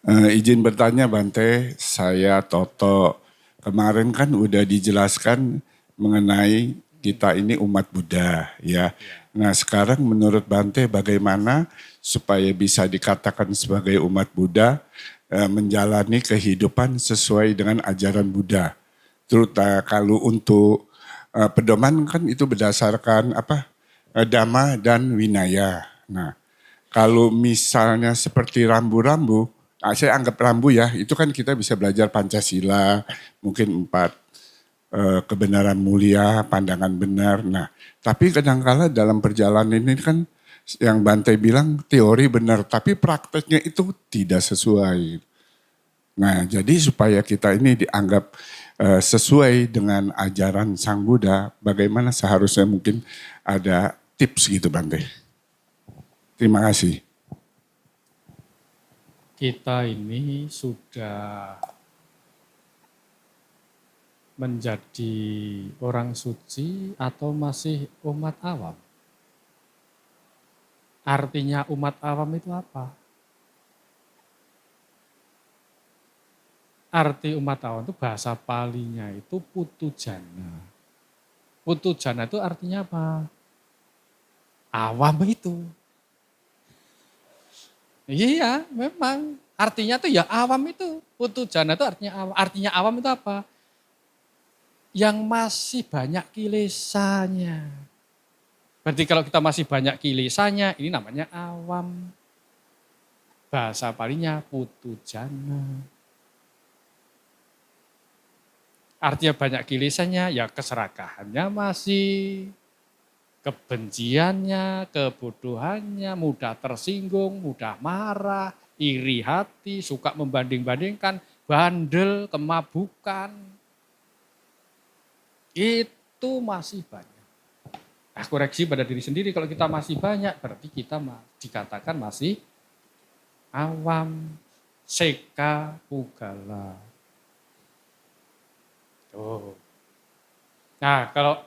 Izin bertanya Bante, saya Toto. Kemarin kan udah dijelaskan mengenai kita ini umat Buddha ya. Nah sekarang menurut Bante bagaimana supaya bisa dikatakan sebagai umat Buddha menjalani kehidupan sesuai dengan ajaran Buddha. Terutama kalau untuk pedoman kan itu berdasarkan Dhamma dan Winaya. Nah kalau misalnya seperti rambu-rambu, saya anggap rambu ya, itu kan kita bisa belajar Pancasila, mungkin 4 kebenaran mulia, pandangan benar. Nah, tapi kadangkala dalam perjalanan ini kan yang Bante bilang teori benar, tapi prakteknya itu tidak sesuai. Nah, jadi supaya kita ini dianggap sesuai dengan ajaran Sang Buddha, bagaimana seharusnya mungkin ada tips gitu Bante. Terima kasih. Kita ini sudah menjadi orang suci atau masih umat awam? Artinya umat awam itu apa? Arti umat awam itu bahasa Palinya itu putujana. Putujana itu artinya apa? Awam itu. Iya, memang. Artinya tuh ya awam itu. Putujana itu artinya awam. Artinya awam itu apa? Yang masih banyak kilesannya. Berarti kalau kita masih banyak kilesannya, ini namanya awam. Bahasa Palinya putujana. Artinya banyak kilesannya, ya keserakahannya masih, kebenciannya, kebodohannya, mudah tersinggung, mudah marah, iri hati, suka membanding-bandingkan, bandel, kemabukan. Itu masih banyak. Nah, koreksi pada diri sendiri, kalau kita masih banyak, berarti kita dikatakan masih awam, seka, pugala. Tuh. Nah, kalau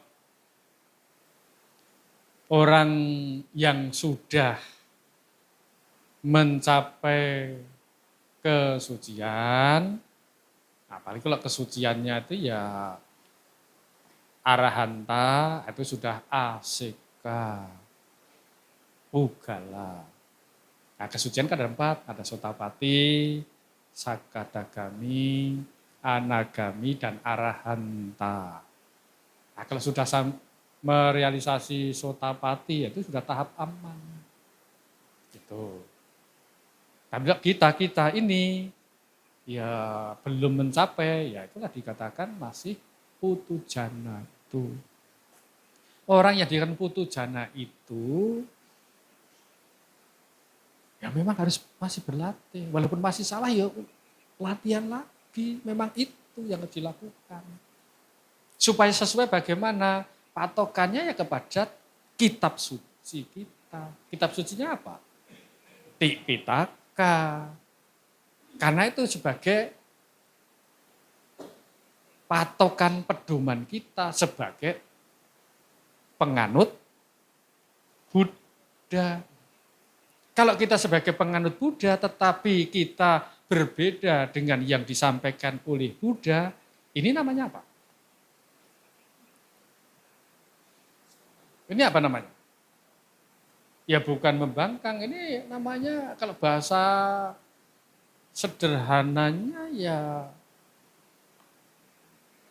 orang yang sudah mencapai kesucian, apalagi kalau kesuciannya itu ya arahanta, itu sudah asika, pugala. Nah, kesucian kan ada 4, ada sotapati, sakadagami, anagami, dan arahanta. Nah, kalau sudah merealisasi sotapati, itu sudah tahap aman. Gitu. Tapi kita ini ya belum mencapai, ya itulah dikatakan masih putujana itu. Orang yang dikatakan putujana itu ya memang harus masih berlatih. Walaupun masih salah ya latihan lagi. Memang itu yang harus dilakukan. Supaya sesuai bagaimana patokannya ya kepada kitab suci kita. Kitab sucinya apa? Tipitaka. Karena itu sebagai patokan pedoman kita sebagai penganut Buddha. Kalau kita sebagai penganut Buddha tetapi kita berbeda dengan yang disampaikan oleh Buddha, ini namanya apa? Ini apa namanya? Ya bukan membangkang, ini namanya kalau bahasa sederhananya ya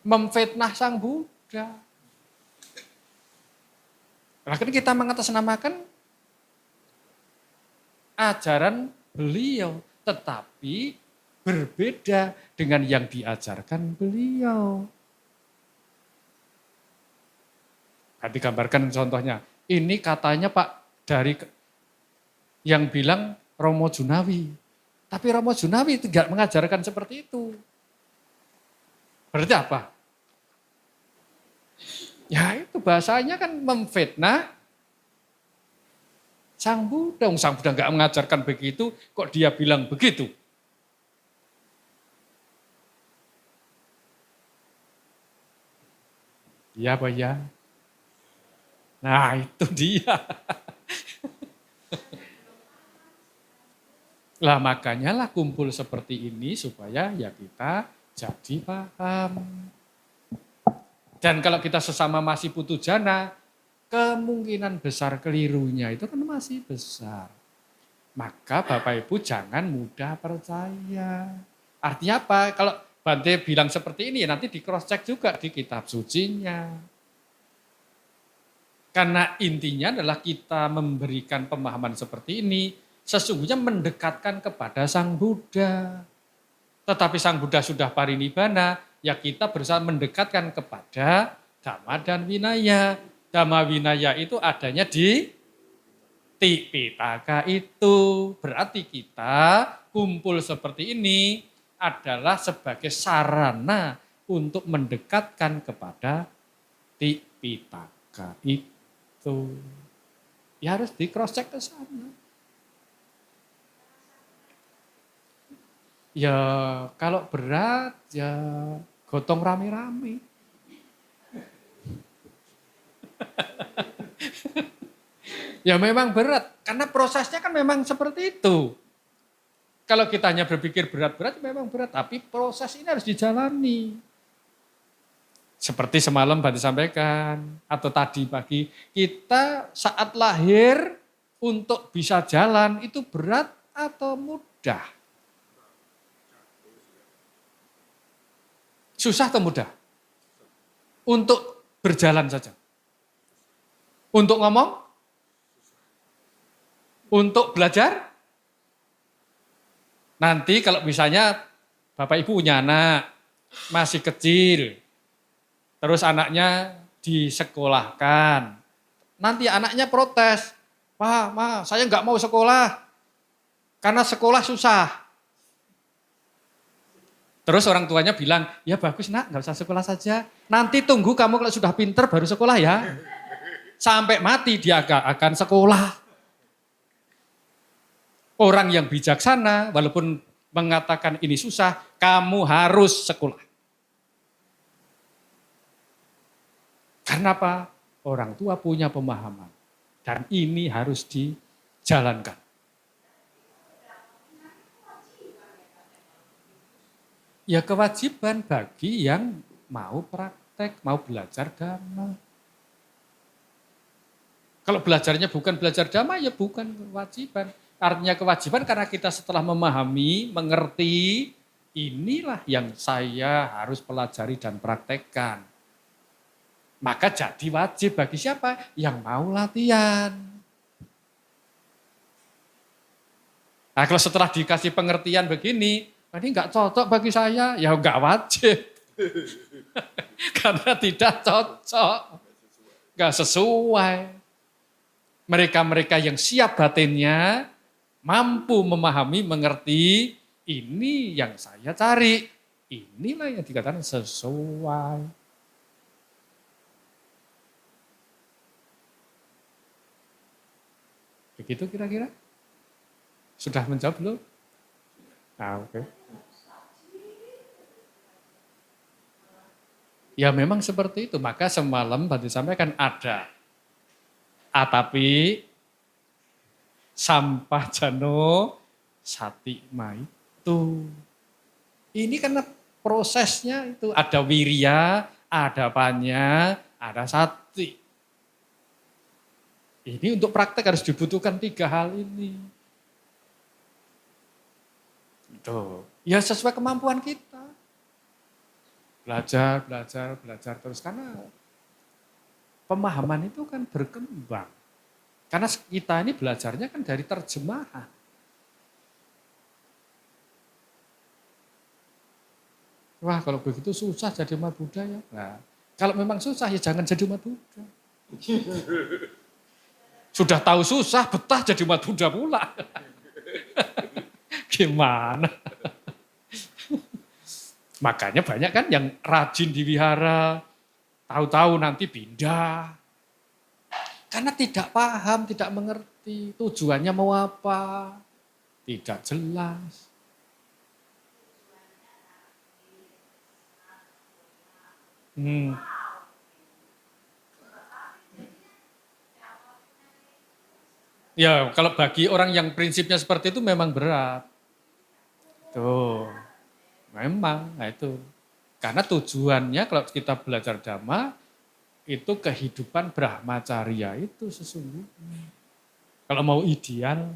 memfitnah Sang Buddha. Bahkan kita mengatasnamakan ajaran beliau, tetapi berbeda dengan yang diajarkan beliau. Digambarkan contohnya, ini katanya Pak dari yang bilang Romo Junawi, tapi Romo Junawi tidak mengajarkan seperti itu. Berarti apa? Ya itu bahasanya kan memfitnah Sang Buddha. Sang Buddha nggak mengajarkan begitu, kok dia bilang begitu? Iya Pak ya. Nah itu dia. Lah makanya lah kumpul seperti ini supaya ya kita jadi paham. Dan kalau kita sesama masih putu jana, kemungkinan besar kelirunya itu kan masih besar. Maka Bapak Ibu jangan mudah percaya. Artinya apa? Kalau Bante bilang seperti ini, nanti di cross check juga di kitab sucinya. Karena intinya adalah kita memberikan pemahaman seperti ini, sesungguhnya mendekatkan kepada Sang Buddha. Tetapi Sang Buddha sudah parinibbana, ya kita berusaha mendekatkan kepada Dhamma dan Vinaya. Dhamma Vinaya itu adanya di Tipitaka itu. Berarti kita kumpul seperti ini adalah sebagai sarana untuk mendekatkan kepada Tipitaka itu. Ya harus di cross check ke sana. Ya kalau berat ya gotong rame-rame. Ya memang berat, karena prosesnya kan memang seperti itu. Kalau kita hanya berpikir berat-berat memang berat, tapi proses ini harus dijalani. Seperti semalam Bante sampaikan, atau tadi pagi, kita saat lahir untuk bisa jalan itu berat atau mudah? Susah atau mudah? Untuk berjalan saja. Untuk ngomong? Untuk belajar? Nanti kalau misalnya Bapak Ibu punya anak, masih kecil, terus anaknya disekolahkan. Nanti anaknya protes, "Pak, Ma, saya nggak mau sekolah, karena sekolah susah." Terus orang tuanya bilang, "Ya bagus nak, nggak usah sekolah saja. Nanti tunggu kamu kalau sudah pinter baru sekolah ya." Sampai mati dia akan sekolah. Orang yang bijaksana, walaupun mengatakan ini susah, kamu harus sekolah. Karena apa? Orang tua punya pemahaman. Dan ini harus dijalankan. Ya kewajiban bagi yang mau praktek, mau belajar dhamma. Kalau belajarnya bukan belajar dhamma, ya bukan kewajiban. Artinya kewajiban karena kita setelah memahami, mengerti, inilah yang saya harus pelajari dan praktekkan. Maka jadi wajib bagi siapa? Yang mau latihan. Nah kalau setelah dikasih pengertian begini, ini enggak cocok bagi saya, ya enggak wajib. Karena tidak cocok, enggak sesuai. Mereka-mereka yang siap batinnya, mampu memahami, mengerti, ini yang saya cari. Inilah yang dikatakan sesuai. Begitu kira-kira? Sudah menjawab belum? Nah, oke. Ya memang seperti itu. Maka semalam Bante sampaikan ada. Tapi sampah jano sati itu. Ini karena prosesnya itu ada wirya, ada panya, ada sati. Ini untuk praktek harus dibutuhkan 3 hal ini. Tuh, ya sesuai kemampuan kita. Belajar terus karena pemahaman itu kan berkembang. Karena kita ini belajarnya kan dari terjemahan. Wah kalau begitu susah jadi umat Buddha ya. Nah, kalau memang susah ya jangan jadi umat Buddha. Sudah tahu susah, betah jadi umat Buddha pula. Gimana? Makanya banyak kan yang rajin di wihara, tahu-tahu nanti pindah. Karena tidak paham, tidak mengerti tujuannya mau apa. Tidak jelas. Ya kalau bagi orang yang prinsipnya seperti itu memang berat. Tuh, memang, nah itu. Karena tujuannya kalau kita belajar Dhamma, itu kehidupan Brahmacarya itu sesungguhnya. Kalau mau ideal.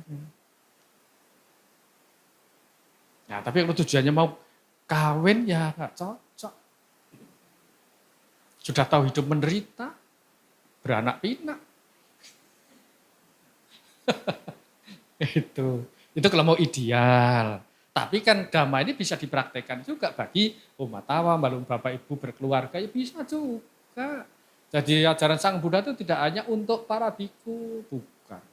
Nah, tapi kalau tujuannya mau kawin ya nggak cocok. Sudah tahu hidup menderita, beranak pinak. Itu kalau mau ideal. Tapi kan Dhamma ini bisa dipraktekkan juga bagi umat awam, lalu Bapak Ibu berkeluarga, ya bisa juga. Jadi ajaran Sang Buddha itu tidak hanya untuk para biku, bukan.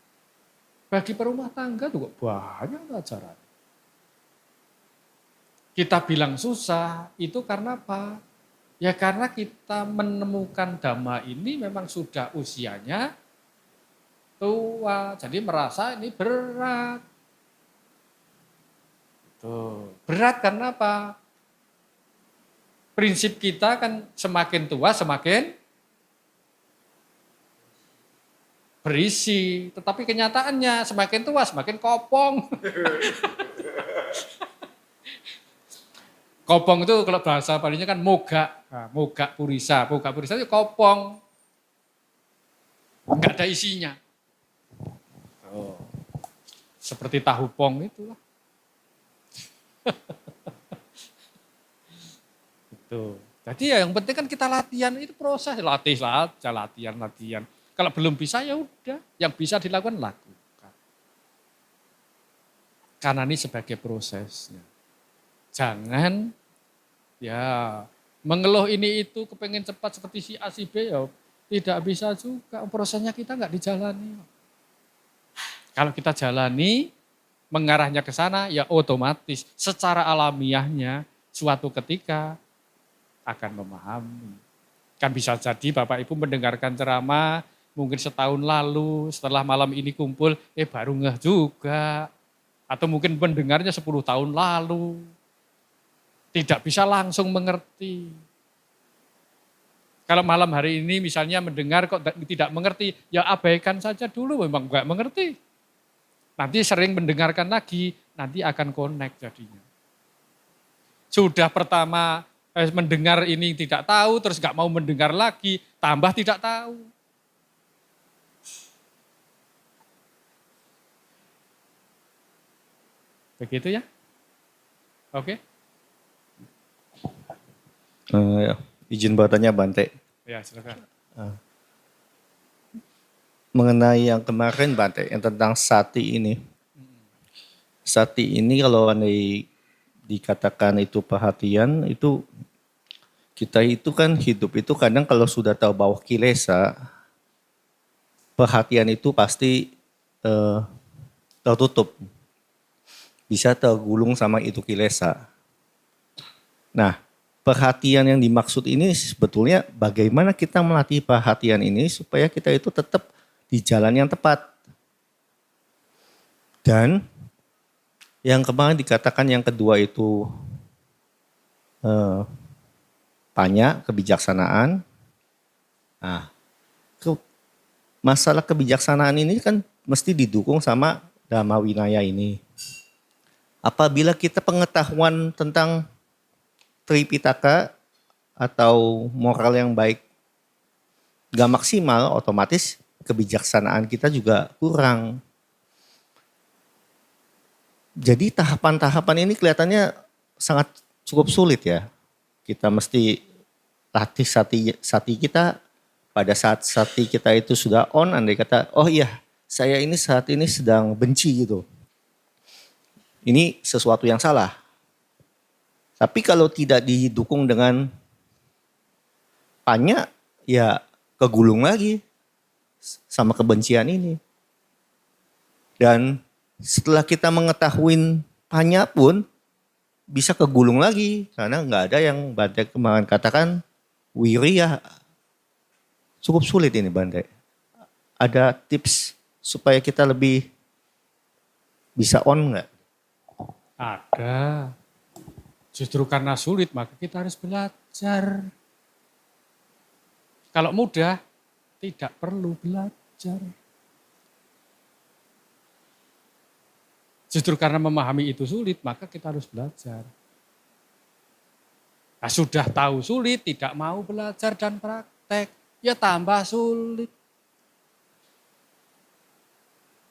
Bagi perumah tangga juga banyak ajaran. Kita bilang susah, itu karena apa? Ya karena kita menemukan Dhamma ini memang sudah usianya tua, jadi merasa ini berat. Tuh, berat karena apa? Prinsip kita kan semakin tua semakin berisi, tetapi kenyataannya semakin tua semakin kopong. Kopong itu kalau bahasa palingnya kan mogak, nah, mogak purisa itu kopong, nggak ada isinya. Oh, seperti tahu pong itulah. Itu. Jadi ya yang penting kan kita latihan, itu proses, latih aja, latihan. Kalau belum bisa ya udah, yang bisa dilakukan lakukan. Karena ini sebagai prosesnya. Jangan ya mengeluh ini itu kepengen cepat seperti si A si B ya tidak bisa juga, prosesnya kita nggak dijalani. Kalau kita jalani mengarahnya ke sana ya otomatis secara alamiahnya suatu ketika akan memahami. Kan bisa jadi Bapak Ibu mendengarkan ceramah mungkin setahun lalu, setelah malam ini kumpul, baru ngeh juga. Atau mungkin mendengarnya 10 tahun lalu. Tidak bisa langsung mengerti. Kalau malam hari ini misalnya mendengar kok tidak mengerti, ya abaikan saja dulu, memang enggak mengerti. Nanti sering mendengarkan lagi, nanti akan connect jadinya. Sudah pertama mendengar ini tidak tahu, terus enggak mau mendengar lagi, tambah tidak tahu. Begitu ya? Oke. Ya, izin bertanya Bante. Ya, silakan. Mengenai yang kemarin Bante, yang tentang sati ini. Sati ini kalau andai dikatakan itu perhatian, itu kita itu kan hidup itu kadang kalau sudah tahu bahwa kilesa, perhatian itu pasti tertutup. Bisa tergulung sama itu kilesa. Nah, perhatian yang dimaksud ini sebetulnya bagaimana kita melatih perhatian ini supaya kita itu tetap di jalan yang tepat. Dan yang kemarin dikatakan yang kedua itu banyak kebijaksanaan. Nah, masalah kebijaksanaan ini kan mesti didukung sama Dhamma Winaya ini. Apabila kita pengetahuan tentang Tripitaka atau moral yang baik gak maksimal, otomatis kebijaksanaan kita juga kurang. Jadi tahapan-tahapan ini kelihatannya sangat cukup sulit ya. Kita mesti latih sati kita pada saat sati kita itu sudah on, andai kata, oh iya saya ini saat ini sedang benci gitu. Ini sesuatu yang salah. Tapi kalau tidak didukung dengan panya, ya kegulung lagi sama kebencian ini. Dan setelah kita mengetahui panya pun bisa kegulung lagi. Karena nggak ada yang Bante kemarin katakan wirya. Cukup sulit ini Bante. Ada tips supaya kita lebih bisa on nggak? Ada. Justru karena sulit maka kita harus belajar. Kalau mudah tidak perlu belajar. Justru karena memahami itu sulit, maka kita harus belajar. Nah, sudah tahu sulit, tidak mau belajar dan praktek, ya tambah sulit.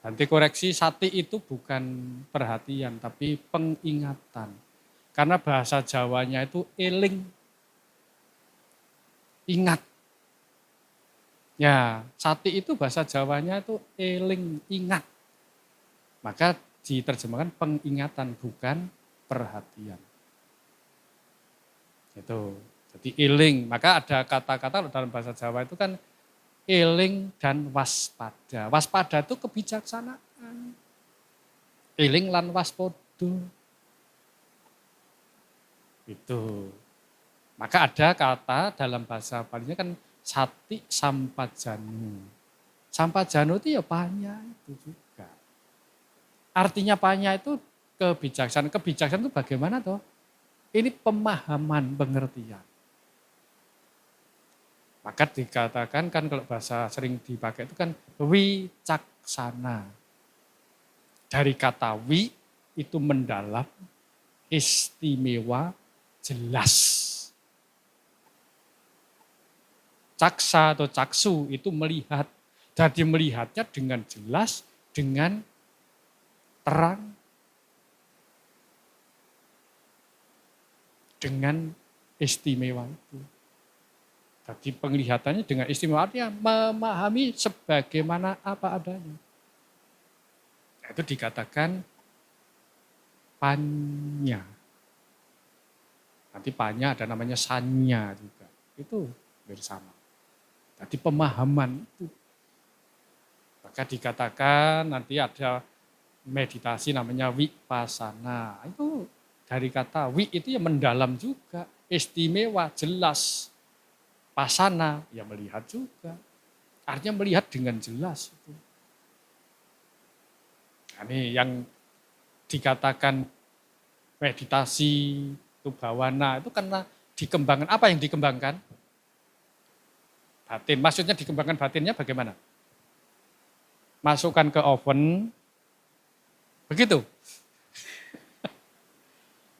Nanti koreksi, sati itu bukan perhatian, tapi pengingatan. Karena bahasa Jawanya itu eling, ingat. Ya, sati itu bahasa Jawanya itu eling, ingat. Maka diterjemahkan pengingatan, bukan perhatian. Itu. Jadi eling, maka ada kata-kata dalam bahasa Jawa itu kan eling dan waspada. Waspada itu kebijaksanaan. Eling lan waspodo. Itu. Maka ada kata dalam bahasa Palinya kan sati sampajanu. Sampajanu itu ya panya itu juga. Artinya panya itu kebijaksanaan. Kebijaksanaan itu bagaimana toh? Ini pemahaman, pengertian. Maka dikatakan kan kalau bahasa sering dipakai itu kan wicaksana. Dari kata wi itu mendalam, istimewa, jelas. Caksa atau caksu itu melihat. Jadi melihatnya dengan jelas, dengan terang, dengan istimewa itu. Jadi penglihatannya dengan istimewa artinya memahami sebagaimana apa adanya. Itu dikatakan panya. Nanti panya ada namanya sanya juga. Itu bersama. Jadi pemahaman itu. Maka dikatakan nanti ada meditasi namanya vipassana. Itu dari kata wi itu ya mendalam juga, istimewa, jelas. Pasana ya melihat juga. Artinya melihat dengan jelas itu. Nah, ini yang dikatakan meditasi itu bawana itu karena dikembangkan. Apa yang dikembangkan? Batin. Maksudnya dikembangkan batinnya bagaimana? Masukkan ke oven, begitu.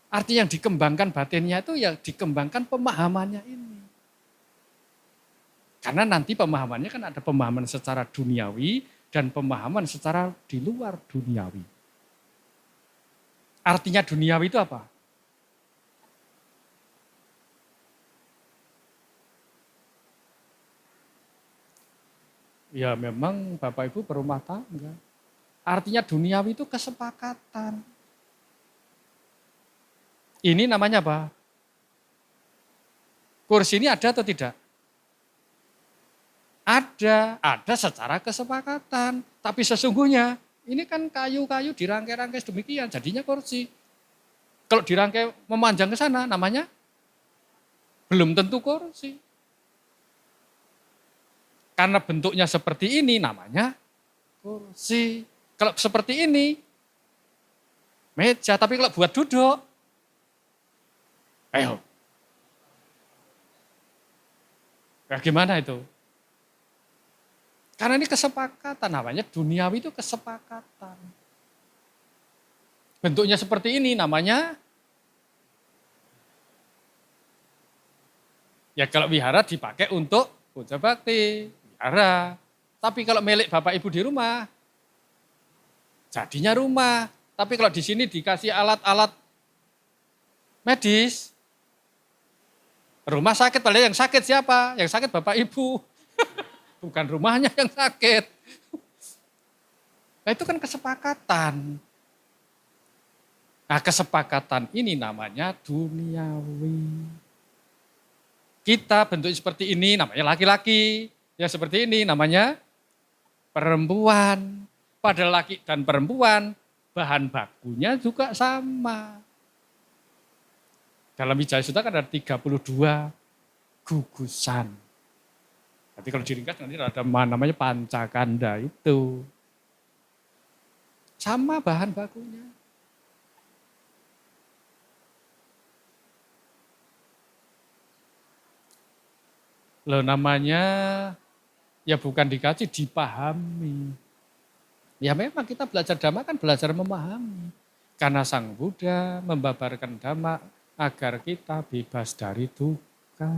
Arti yang dikembangkan batinnya itu ya dikembangkan pemahamannya ini. Karena nanti pemahamannya kan ada pemahaman secara duniawi dan pemahaman secara di luar duniawi. Artinya duniawi itu apa? Ya memang Bapak Ibu berumah tangga. Artinya duniawi itu kesepakatan. Ini namanya apa? Kursi ini ada atau tidak? Ada secara kesepakatan. Tapi sesungguhnya ini kan kayu-kayu dirangkai-rangkai demikian, jadinya kursi. Kalau dirangkai memanjang ke sana namanya belum tentu kursi. Karena bentuknya seperti ini namanya kursi. Kalau seperti ini meja, tapi kalau buat duduk, ayo. Bagaimana itu? Karena ini kesepakatan, namanya duniawi itu kesepakatan. Bentuknya seperti ini namanya, ya kalau wihara dipakai untuk puja bakti, wihara. Tapi kalau milik Bapak Ibu di rumah, jadinya rumah. Tapi kalau di sini dikasih alat-alat medis, rumah sakit, padahal yang sakit siapa? Yang sakit Bapak Ibu. Bukan rumahnya yang sakit. Nah itu kan kesepakatan. Nah kesepakatan ini namanya duniawi. Kita bentuk seperti ini namanya laki-laki. Yang seperti ini namanya perempuan. Padahal laki dan perempuan bahan bakunya juga sama. Dalam Wijaya Sutta kan ada 32 gugusan. Tapi kalau diringkas nanti ada namanya pancakanda itu. Sama bahan bakunya. Loh namanya ya bukan dikaji, dipahami. Ya memang kita belajar Dhamma kan belajar memahami. Karena Sang Buddha membabarkan Dhamma agar kita bebas dari duka.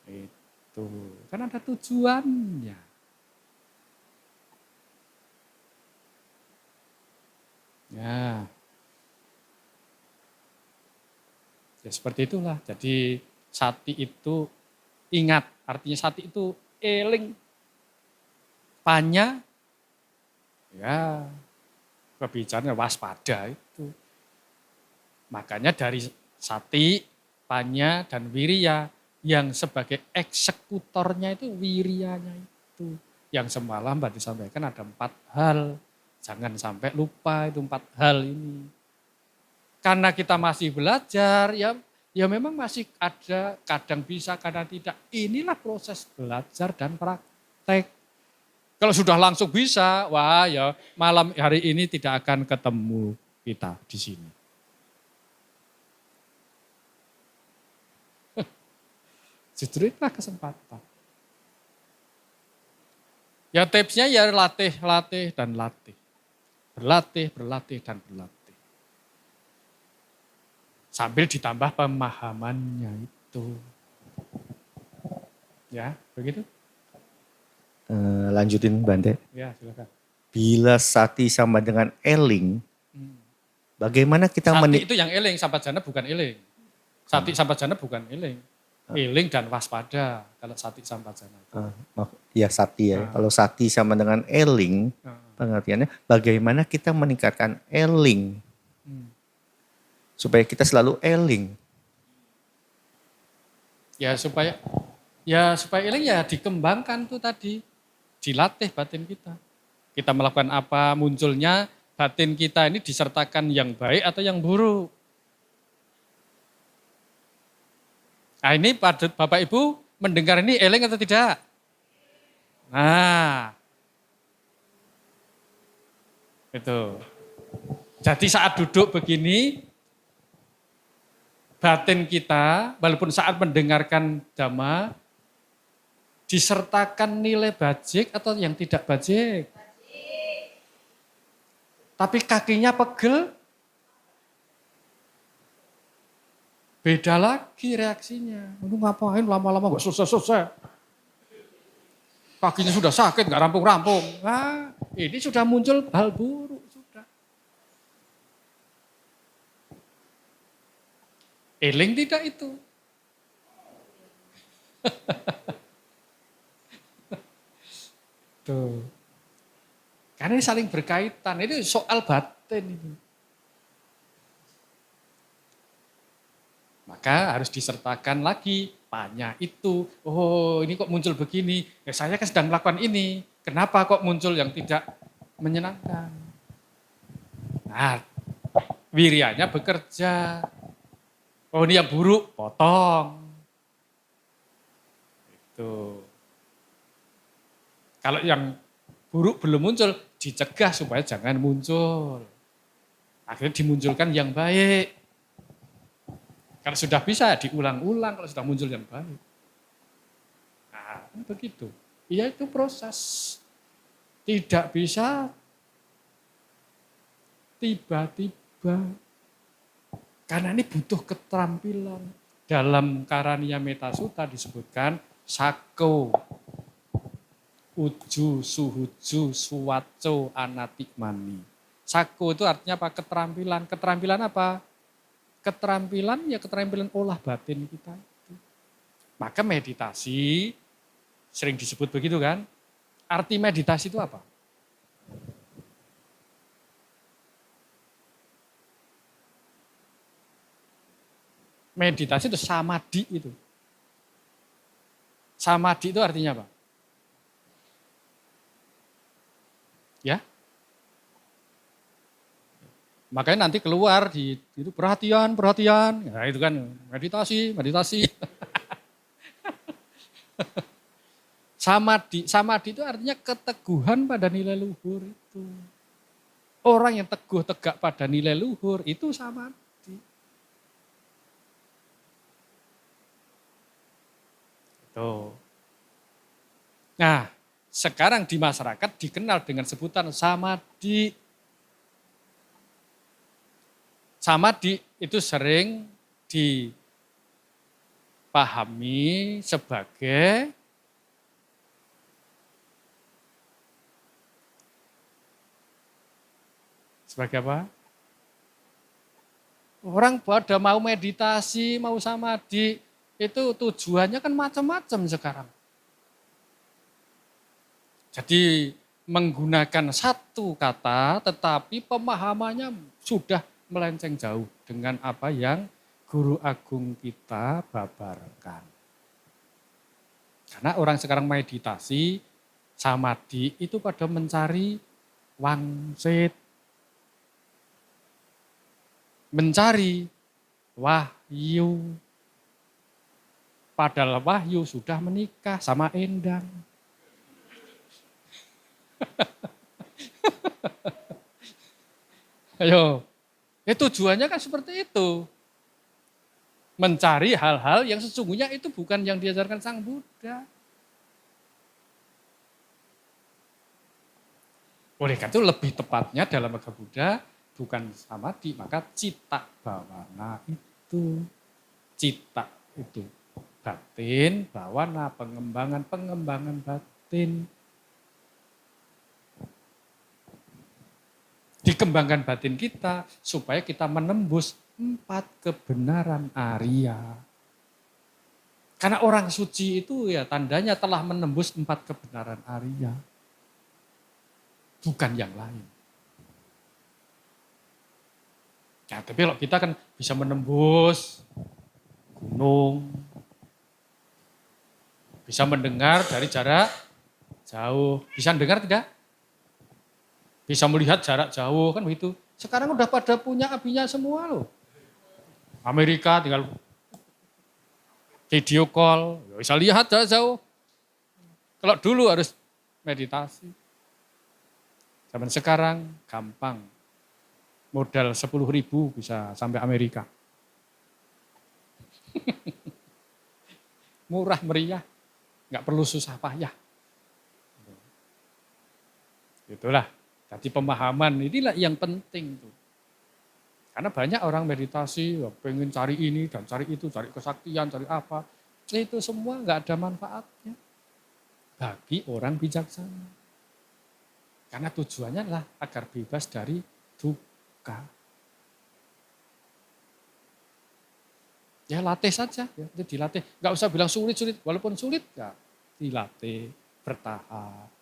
Itu kan ada tujuannya. Ya, ya seperti itulah. Jadi sati itu ingat, artinya sati itu eling. Panya, ya kebicaraan waspada itu. Makanya dari sati, panya, dan wirya yang sebagai eksekutornya itu wiryanya itu. Yang semalam Mbak disampaikan ada 4 hal. Jangan sampai lupa itu 4 hal ini. Karena kita masih belajar, ya memang masih ada, kadang bisa, kadang tidak. Inilah proses belajar dan praktek. Kalau sudah langsung bisa, wah ya malam hari ini tidak akan ketemu kita di sini. Justru itulah kesempatan. Ya tipsnya ya latih, latih, dan latih. Berlatih, berlatih, dan berlatih. Sambil ditambah pemahamannya itu. Ya, begitu? Lanjutin Bante. Ya, silakan. Bila sati sama dengan eling, bagaimana kita Sati itu yang eling, sampajana bukan eling. Sati sampajana bukan eling. Eling dan waspada kalau sati sampajana. Ya sati ya. Kalau sati sama dengan eling, pengertiannya bagaimana kita meningkatkan eling supaya kita selalu eling. Ya supaya eling ya dikembangkan tuh tadi, dilatih batin kita. Kita melakukan apa, munculnya batin kita ini disertakan yang baik atau yang buruk. Nah ini Bapak Ibu mendengar ini eling atau tidak? Nah, itu. Jadi saat duduk begini, batin kita, walaupun saat mendengarkan Dhamma, disertakan nilai bajik atau yang tidak bajik. Tapi kakinya pegel, beda lagi reaksinya. Lu ngapain lama-lama gak selesai-selesai. Kakinya sudah sakit, gak rampung-rampung. Nah, ini sudah muncul hal buruk. Sudah. Eling tidak itu. Tuh. Karena ini saling berkaitan. Ini soal batin itu. Maka harus disertakan lagi panya itu. Oh ini kok muncul begini. Ya saya kan sedang melakukan ini. Kenapa kok muncul yang tidak menyenangkan? Nah wiryanya bekerja. Oh ini yang buruk, potong. Itu. Kalau yang buruk belum muncul, dicegah supaya jangan muncul. Akhirnya dimunculkan yang baik. Kalau sudah bisa diulang-ulang, kalau sudah muncul yang baik. Nah, begitu. Ya itu proses. Tidak bisa tiba-tiba. Karena ini butuh keterampilan. Dalam Karaniya Metta Sutta disebutkan Sako, Uju, Suhuju, Suwaco, Anatikmani. Sako itu artinya apa? Keterampilan. Keterampilan apa? Keterampilan ya keterampilan olah batin kita. Maka meditasi sering disebut begitu kan. Arti meditasi itu apa? Meditasi itu samadhi itu. Samadhi itu artinya apa? Ya. Makanya nanti keluar di itu perhatian. Ya itu kan meditasi. Samadhi itu artinya keteguhan pada nilai luhur itu. Orang yang teguh tegak pada nilai luhur itu samadhi. Tuh. Nah, sekarang di masyarakat dikenal dengan sebutan samadhi. Samadhi itu sering dipahami sebagai apa? Orang pada mau meditasi, mau samadhi, itu tujuannya kan macam-macam sekarang. Jadi menggunakan satu kata tetapi pemahamannya sudah melenceng jauh dengan apa yang Guru Agung kita babarkan. Karena orang sekarang meditasi, samadhi itu pada mencari wangsit, mencari wahyu. Padahal wahyu sudah menikah sama Endang. Ayo, tujuannya kan seperti itu. Mencari hal-hal yang sesungguhnya itu bukan yang diajarkan Sang Buddha. Oleh karena itu lebih tepatnya dalam agama Buddha bukan samadhi, maka cita bawana itu. Cita itu batin, bawana pengembangan batin. Dikembangkan batin kita supaya kita menembus 4 kebenaran Arya. Karena orang suci itu ya tandanya telah menembus 4 kebenaran Arya. Bukan yang lain. Ya, tapi kalau kita kan bisa menembus gunung, bisa mendengar dari jarak jauh. Bisa mendengar tidak? Bisa melihat jarak jauh kan begitu. Sekarang udah pada punya abinya semua loh. Amerika tinggal video call, bisa lihat jarak jauh. Kalau dulu harus meditasi. Zaman sekarang gampang. Modal 10.000 bisa sampai Amerika. Murah meriah, nggak perlu susah payah. Itulah. Jadi pemahaman inilah yang penting tuh. Karena banyak orang meditasi, pengen cari ini dan cari itu, cari kesaktian, cari apa. Itu semua nggak ada manfaatnya bagi orang bijaksana. Karena tujuannya adalah agar bebas dari duka. Ya latih saja, ya, itu dilatih. Nggak usah bilang sulit-sulit, walaupun sulit ya dilatih, bertahap.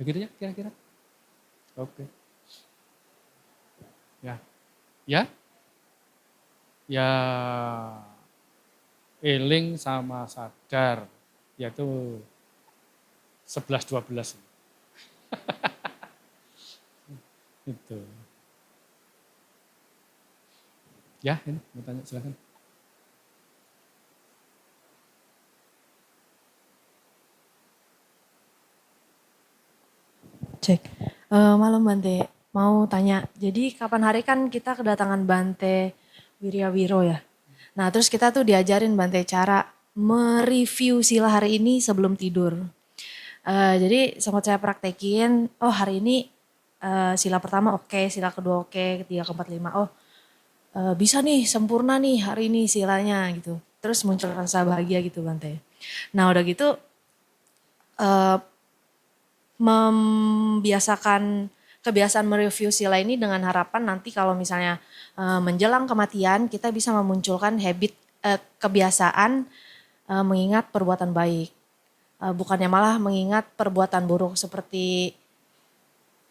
Begitu ya kira-kira? Oke. Ya. Ya? Ya eling sama sadar, yaitu 11-12. Itu. Ya, ini mau tanya silakan. Cek. Malam Bante, mau tanya. Jadi kapan hari kan kita kedatangan Bante Wiryawiro ya. Nah terus kita tuh diajarin Bante cara mereview sila hari ini sebelum tidur. Jadi sempat saya praktekin, oh hari ini sila pertama oke, sila kedua oke, ketiga, keempat, lima, oh bisa nih sempurna nih hari ini silanya gitu. Terus muncul rasa bahagia gitu Bante. Nah udah gitu membiasakan kebiasaan mereview sila ini dengan harapan nanti kalau misalnya menjelang kematian kita bisa memunculkan kebiasaan mengingat perbuatan baik. Bukannya malah mengingat perbuatan buruk seperti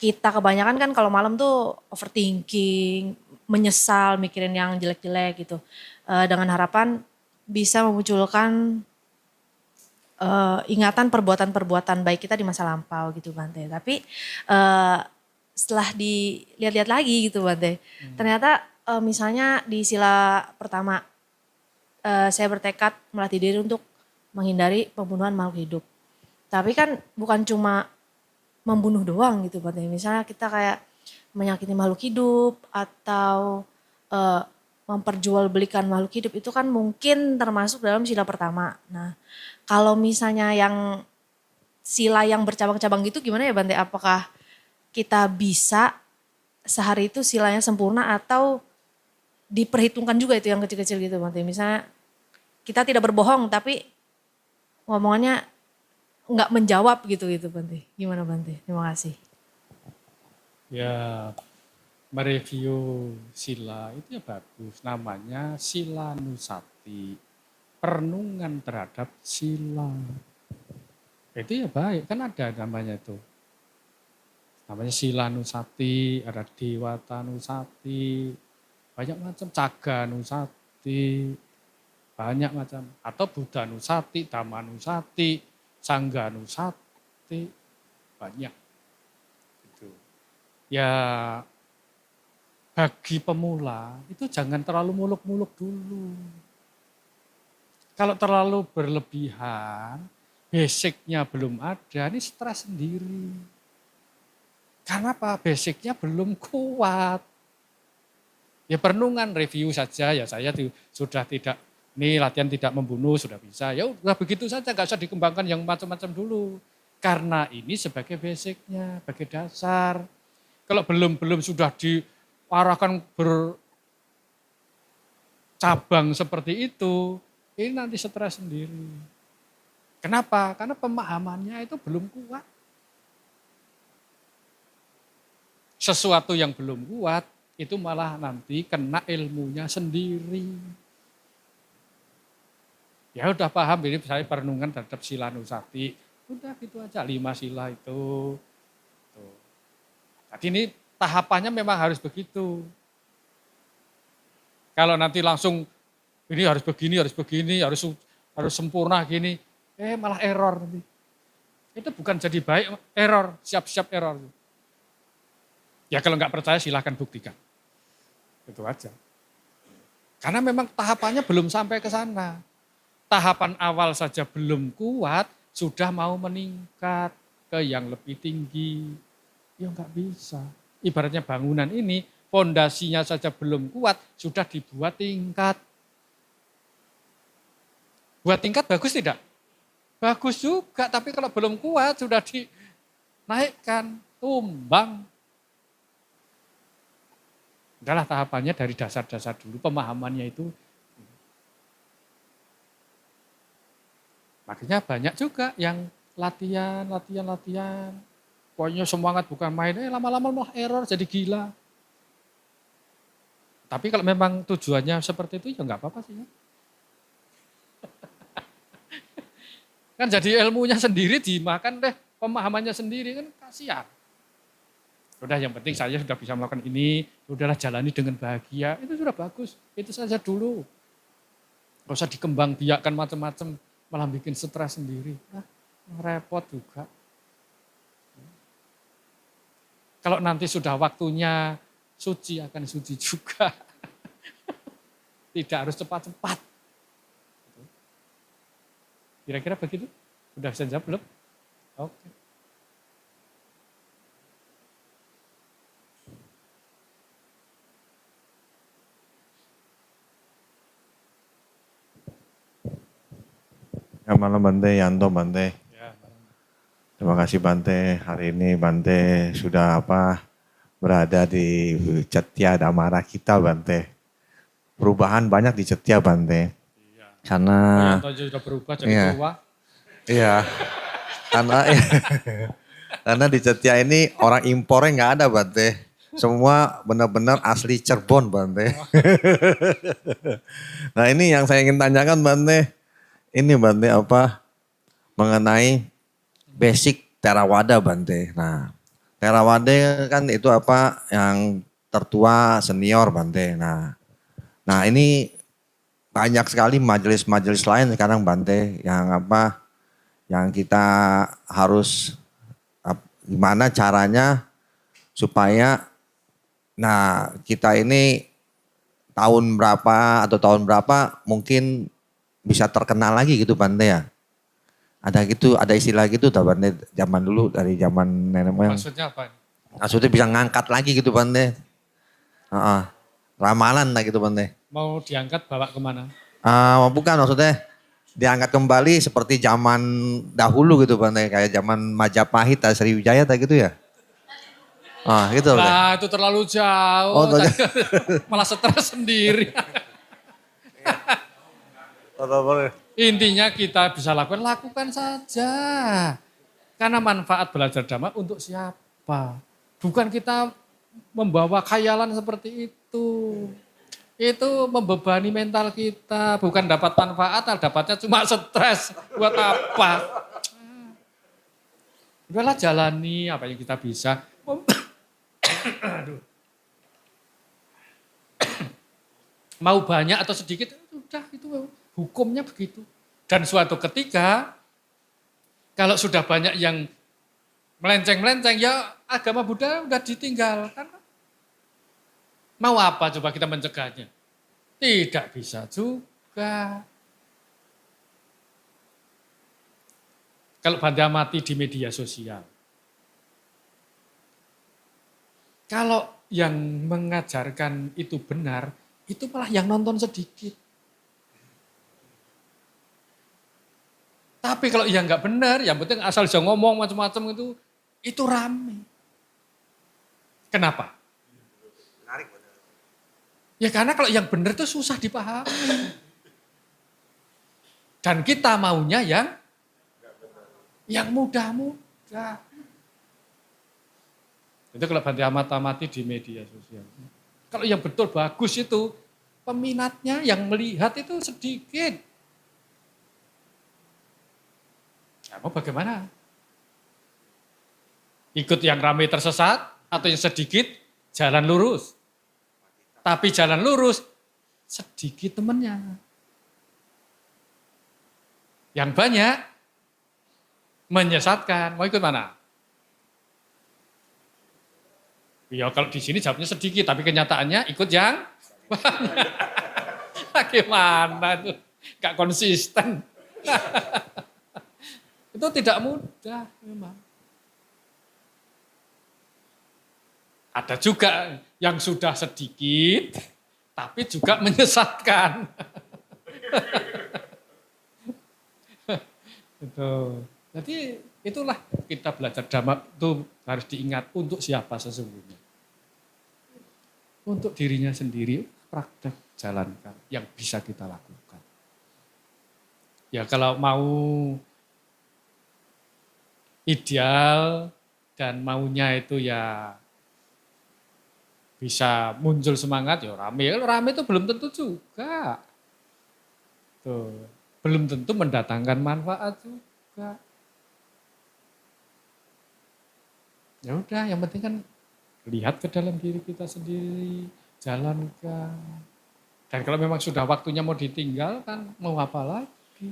kita kebanyakan kan kalau malam tuh overthinking, menyesal, mikirin yang jelek-jelek gitu. Dengan harapan bisa memunculkan ingatan perbuatan-perbuatan baik kita di masa lampau gitu Bante. Tapi setelah dilihat-lihat lagi gitu Bante, ternyata misalnya di sila pertama saya bertekad melatih diri untuk menghindari pembunuhan makhluk hidup. Tapi kan bukan cuma membunuh doang gitu Bante. Misalnya kita kayak menyakiti makhluk hidup atau memperjualbelikan makhluk hidup itu kan mungkin termasuk dalam sila pertama. Nah, kalau misalnya yang sila yang bercabang-cabang gitu gimana ya Bante? Apakah kita bisa sehari itu silanya sempurna atau diperhitungkan juga itu yang kecil-kecil gitu Bante? Misalnya kita tidak berbohong tapi ngomongannya nggak menjawab gitu Bante. Gimana Bante? Terima kasih. Ya, mereview sila itu ya bagus. Namanya sila nusati. Perenungan terhadap sila. Itu ya baik, kan ada namanya itu. Namanya sila nusati, ada dewata nusati, banyak macam, caga nusati, banyak macam. Atau Buddha nusati, Dhamma nusati, Sangga nusati, banyak. Gitu. Ya bagi pemula itu jangan terlalu muluk-muluk dulu. Kalau terlalu berlebihan, basicnya belum ada, ini stres sendiri. Karena apa? Basicnya belum kuat. Ya perenungan, review saja, ya saya sudah tidak, ini latihan tidak membunuh, sudah bisa. Ya udah begitu saja, gak usah dikembangkan yang macam-macam dulu. Karena ini sebagai basicnya, sebagai dasar. Kalau belum sudah diarahkan bercabang seperti itu, ini nanti stres sendiri. Kenapa? Karena pemahamannya itu belum kuat. Sesuatu yang belum kuat, itu malah nanti kena ilmunya sendiri. Ya udah paham, ini saya perenungan terhadap sila nusati. Udah gitu aja, 5 sila itu. Tuh. Jadi ini tahapannya memang harus begitu. Kalau nanti langsung ini harus begini, harus sempurna gini, malah error nanti. Itu bukan jadi baik, error, siap-siap error. Ya kalau nggak percaya silahkan buktikan. Itu aja. Karena memang tahapannya belum sampai ke sana. Tahapan awal saja belum kuat, sudah mau meningkat ke yang lebih tinggi. Ya nggak bisa. Ibaratnya bangunan ini, fondasinya saja belum kuat, sudah dibuat tingkat. Buat tingkat bagus tidak? Bagus juga, tapi kalau belum kuat, sudah dinaikkan, tumbang. Udahlah tahapannya dari dasar-dasar dulu, pemahamannya itu. Makanya banyak juga yang latihan. Pokoknya semangat bukan main, lama-lama malah error jadi gila. Tapi kalau memang tujuannya seperti itu ya nggak apa-apa sih. Kan jadi ilmunya sendiri dimakan deh, pemahamannya sendiri kan kasihan. Udah yang penting saya sudah bisa melakukan ini, udahlah jalani dengan bahagia, itu sudah bagus. Itu saja dulu. Gak usah dikembang biakan macam-macam, malah bikin stres sendiri. Nah, repot juga. Kalau nanti sudah waktunya suci akan suci juga. Tidak harus cepat-cepat. Kira-kira begitu? Sudah bisa jawab belum? Oke. Ya, malam Bante, Yanto Bante. Ya, Terima kasih Bante. Hari ini Bante sudah berada di Cetya Damara kita Bante. Perubahan banyak di Cetya Bante. iya. Karena Yanto sudah berubah jadi Iya. tua. iya. Karena di Cetya ini orang impornya nggak ada Bante. Semua benar-benar asli Cirebon Bante. Nah ini yang saya ingin tanyakan Bante. Ini Bante mengenai basic Theravada Bante. Nah, Theravada kan itu yang tertua senior Bante. Nah ini banyak sekali majelis-majelis lain sekarang Bante yang kita harus gimana caranya supaya kita ini tahun berapa mungkin bisa terkenal lagi gitu Bante ya. Ada istilah gitu Bante zaman dulu dari zaman nenek moyang. Maksudnya apa? Maksudnya bisa ngangkat lagi gitu Bante. ramalan lah gitu Bante. Mau diangkat bawa kemana? Bukan maksudnya diangkat kembali seperti zaman dahulu gitu Bante. Kayak zaman Majapahit, Sriwijaya gitu ya. Gitu Bante. Nah itu terlalu jauh. Oh, terlalu Malah stres sendiri. Intinya kita bisa lakukan saja. Karena manfaat belajar dhamma untuk siapa? Bukan kita membawa khayalan seperti itu. Itu membebani mental kita. Bukan dapat manfaat, dapatnya cuma stres. Buat apa? Udahlah jalani apa yang kita bisa. Aduh. Mau banyak atau sedikit, udah itu hukumnya begitu. Dan suatu ketika, kalau sudah banyak yang melenceng-melenceng, ya agama Buddha udah ditinggalkan. Mau apa coba kita mencegahnya? Tidak bisa juga. Kalau Bante amati di media sosial, kalau yang mengajarkan itu benar, itu malah yang nonton sedikit. Tapi kalau yang nggak benar, yang penting asal bisa ngomong macam-macam itu rame. Kenapa? Ya karena kalau yang benar itu susah dipahami. Dan kita maunya yang mudah-mudah. Itu kalau Bante amati di media sosial. Kalau yang betul bagus itu, peminatnya yang melihat itu sedikit. Ya, mau bagaimana? Ikut yang ramai tersesat atau yang sedikit jalan lurus. Tapi jalan lurus sedikit temennya. Yang banyak menyesatkan. Mau ikut mana? Ya kalau di sini jawabnya sedikit, tapi kenyataannya ikut yang banyak. Bagaimana itu? Gak konsisten. Itu tidak mudah memang. Ada juga yang sudah sedikit, tapi juga menyesatkan. Itu. Jadi itulah kita belajar dhamma itu harus diingat untuk siapa sesungguhnya. Untuk dirinya sendiri, praktek jalankan yang bisa kita lakukan. Ya kalau mau ideal dan maunya itu ya bisa muncul semangat, ya rame. Rame itu belum tentu juga. Tuh, belum tentu mendatangkan manfaat juga. Ya udah, yang penting kan lihat ke dalam diri kita sendiri, jalankan. Dan kalau memang sudah waktunya mau ditinggalkan, mau apa lagi?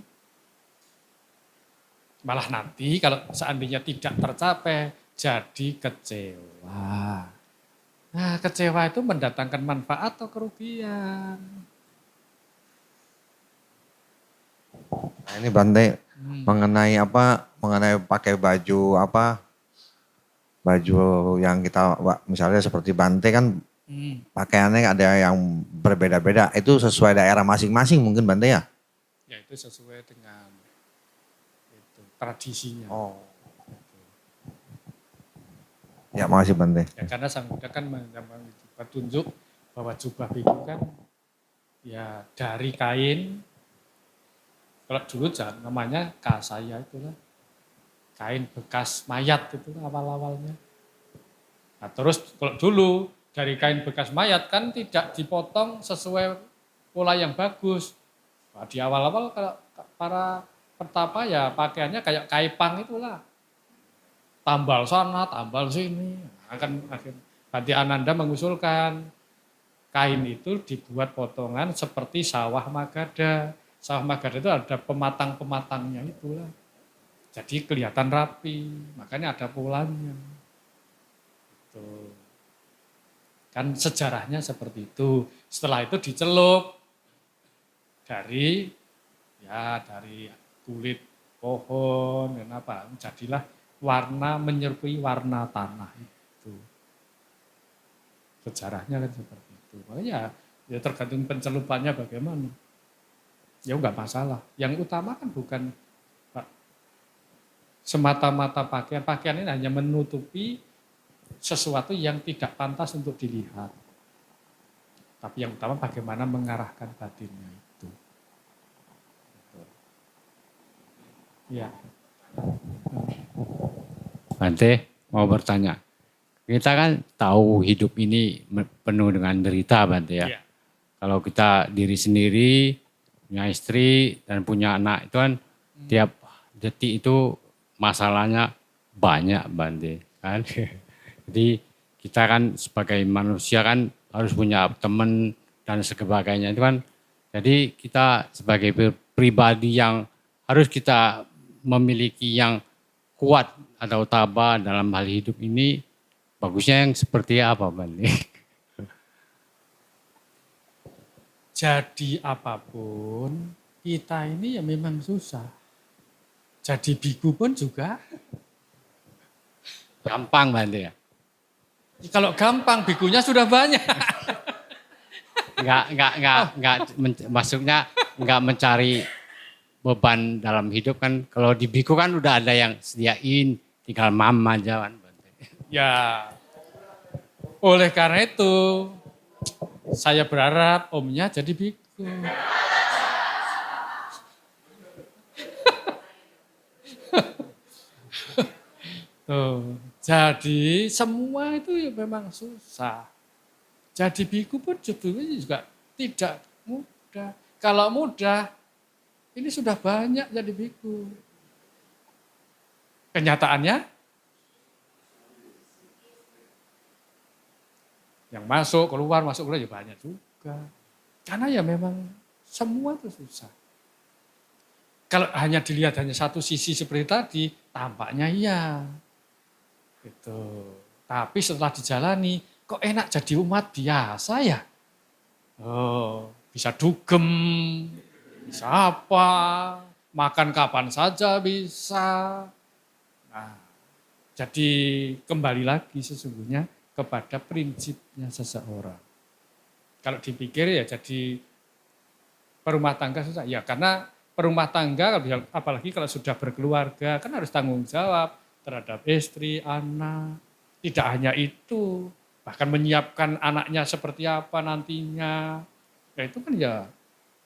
Malah nanti kalau seandainya tidak tercapai, jadi kecewa. Nah, kecewa itu mendatangkan manfaat atau kerugian? Nah ini Bante mengenai pakai baju baju yang kita misalnya seperti Bante kan pakaiannya ada yang berbeda-beda. Itu sesuai daerah masing-masing mungkin Bante ya? Ya itu sesuai dengan tradisinya. Oh. Ya makasih Bante. Ya, karena Sang Buddha kan petunjuk bahwa jubah itu kan ya dari kain. Kalau dulu namanya kasaya itulah. Kain bekas mayat itu awal-awalnya. Nah terus kalau dulu dari kain bekas mayat kan tidak dipotong sesuai pola yang bagus. Nah, di awal-awal kalau para pertapa ya pakaiannya kayak kaipang itulah. Tambal sana, tambal sini. Akan Bhante Ananda mengusulkan kain itu dibuat potongan seperti sawah Magadha. Sawah Magadha itu ada pematang-pematangnya itulah. Jadi kelihatan rapi, makanya ada polanya. Itu. Kan sejarahnya seperti itu. Setelah itu dicelup dari kulit pohon dan apa, jadilah warna menyerupai warna tanah itu. Sejarahnya kan seperti itu. Gitu. Makanya ya tergantung pencelupannya bagaimana. Ya enggak masalah. Yang utama kan bukan Pak, semata-mata pakaian. Pakaian ini hanya menutupi sesuatu yang tidak pantas untuk dilihat. Tapi yang utama bagaimana mengarahkan batinnya itu. Gitu. Ya. Bante mau bertanya. Kita kan tahu hidup ini penuh dengan derita, Bante ya. Ya. Kalau kita diri sendiri, punya istri dan punya anak itu kan tiap detik itu masalahnya banyak, Bante kan. Jadi kita kan sebagai manusia kan harus punya teman dan sebagainya itu kan. Jadi kita sebagai pribadi yang harus kita memiliki yang kuat atau tabah dalam hal hidup ini, bagusnya yang seperti apa, Bante? Jadi apapun, kita ini ya memang susah. Jadi biku pun juga. Gampang, Bante ya? Kalau gampang, bikunya sudah banyak. Maksudnya enggak mencari beban dalam hidup kan. Kalau di biku kan udah ada yang sediain, tinggal mam aja kan, Bante. Ya, oleh karena itu, saya berharap omnya jadi biku. Tuh, jadi semua itu ya memang susah. Jadi biku pun sebetulnya juga tidak mudah. Kalau mudah, ini sudah banyak jadi biku. Kenyataannya, yang masuk, keluar ya banyak juga. Karena ya memang semua itu susah. Kalau hanya dilihat hanya satu sisi seperti tadi, tampaknya iya. Gitu. Tapi setelah dijalani, kok enak jadi umat biasa ya? Oh, bisa dugem, bisa apa, makan kapan saja bisa. Nah, jadi kembali lagi sesungguhnya kepada prinsipnya seseorang. Kalau dipikir ya jadi perumah tangga susah. Ya karena perumah tangga apalagi kalau sudah berkeluarga kan harus tanggung jawab terhadap istri, anak. Tidak hanya itu, bahkan menyiapkan anaknya seperti apa nantinya. Ya itu kan ya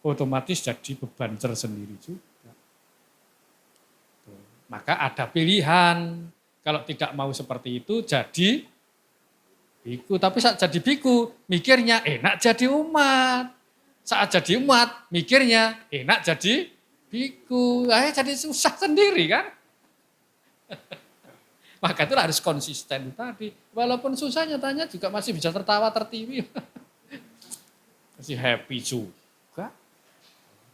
otomatis jadi beban tersendiri juga. Maka ada pilihan. Kalau tidak mau seperti itu jadi biku. Tapi saat jadi biku mikirnya enak jadi umat. Saat jadi umat mikirnya enak jadi biku. Jadi susah sendiri kan. Maka itu harus konsisten tadi. Walaupun susah nyatanya juga masih bisa tertawa tertiwi. Masih happy juga.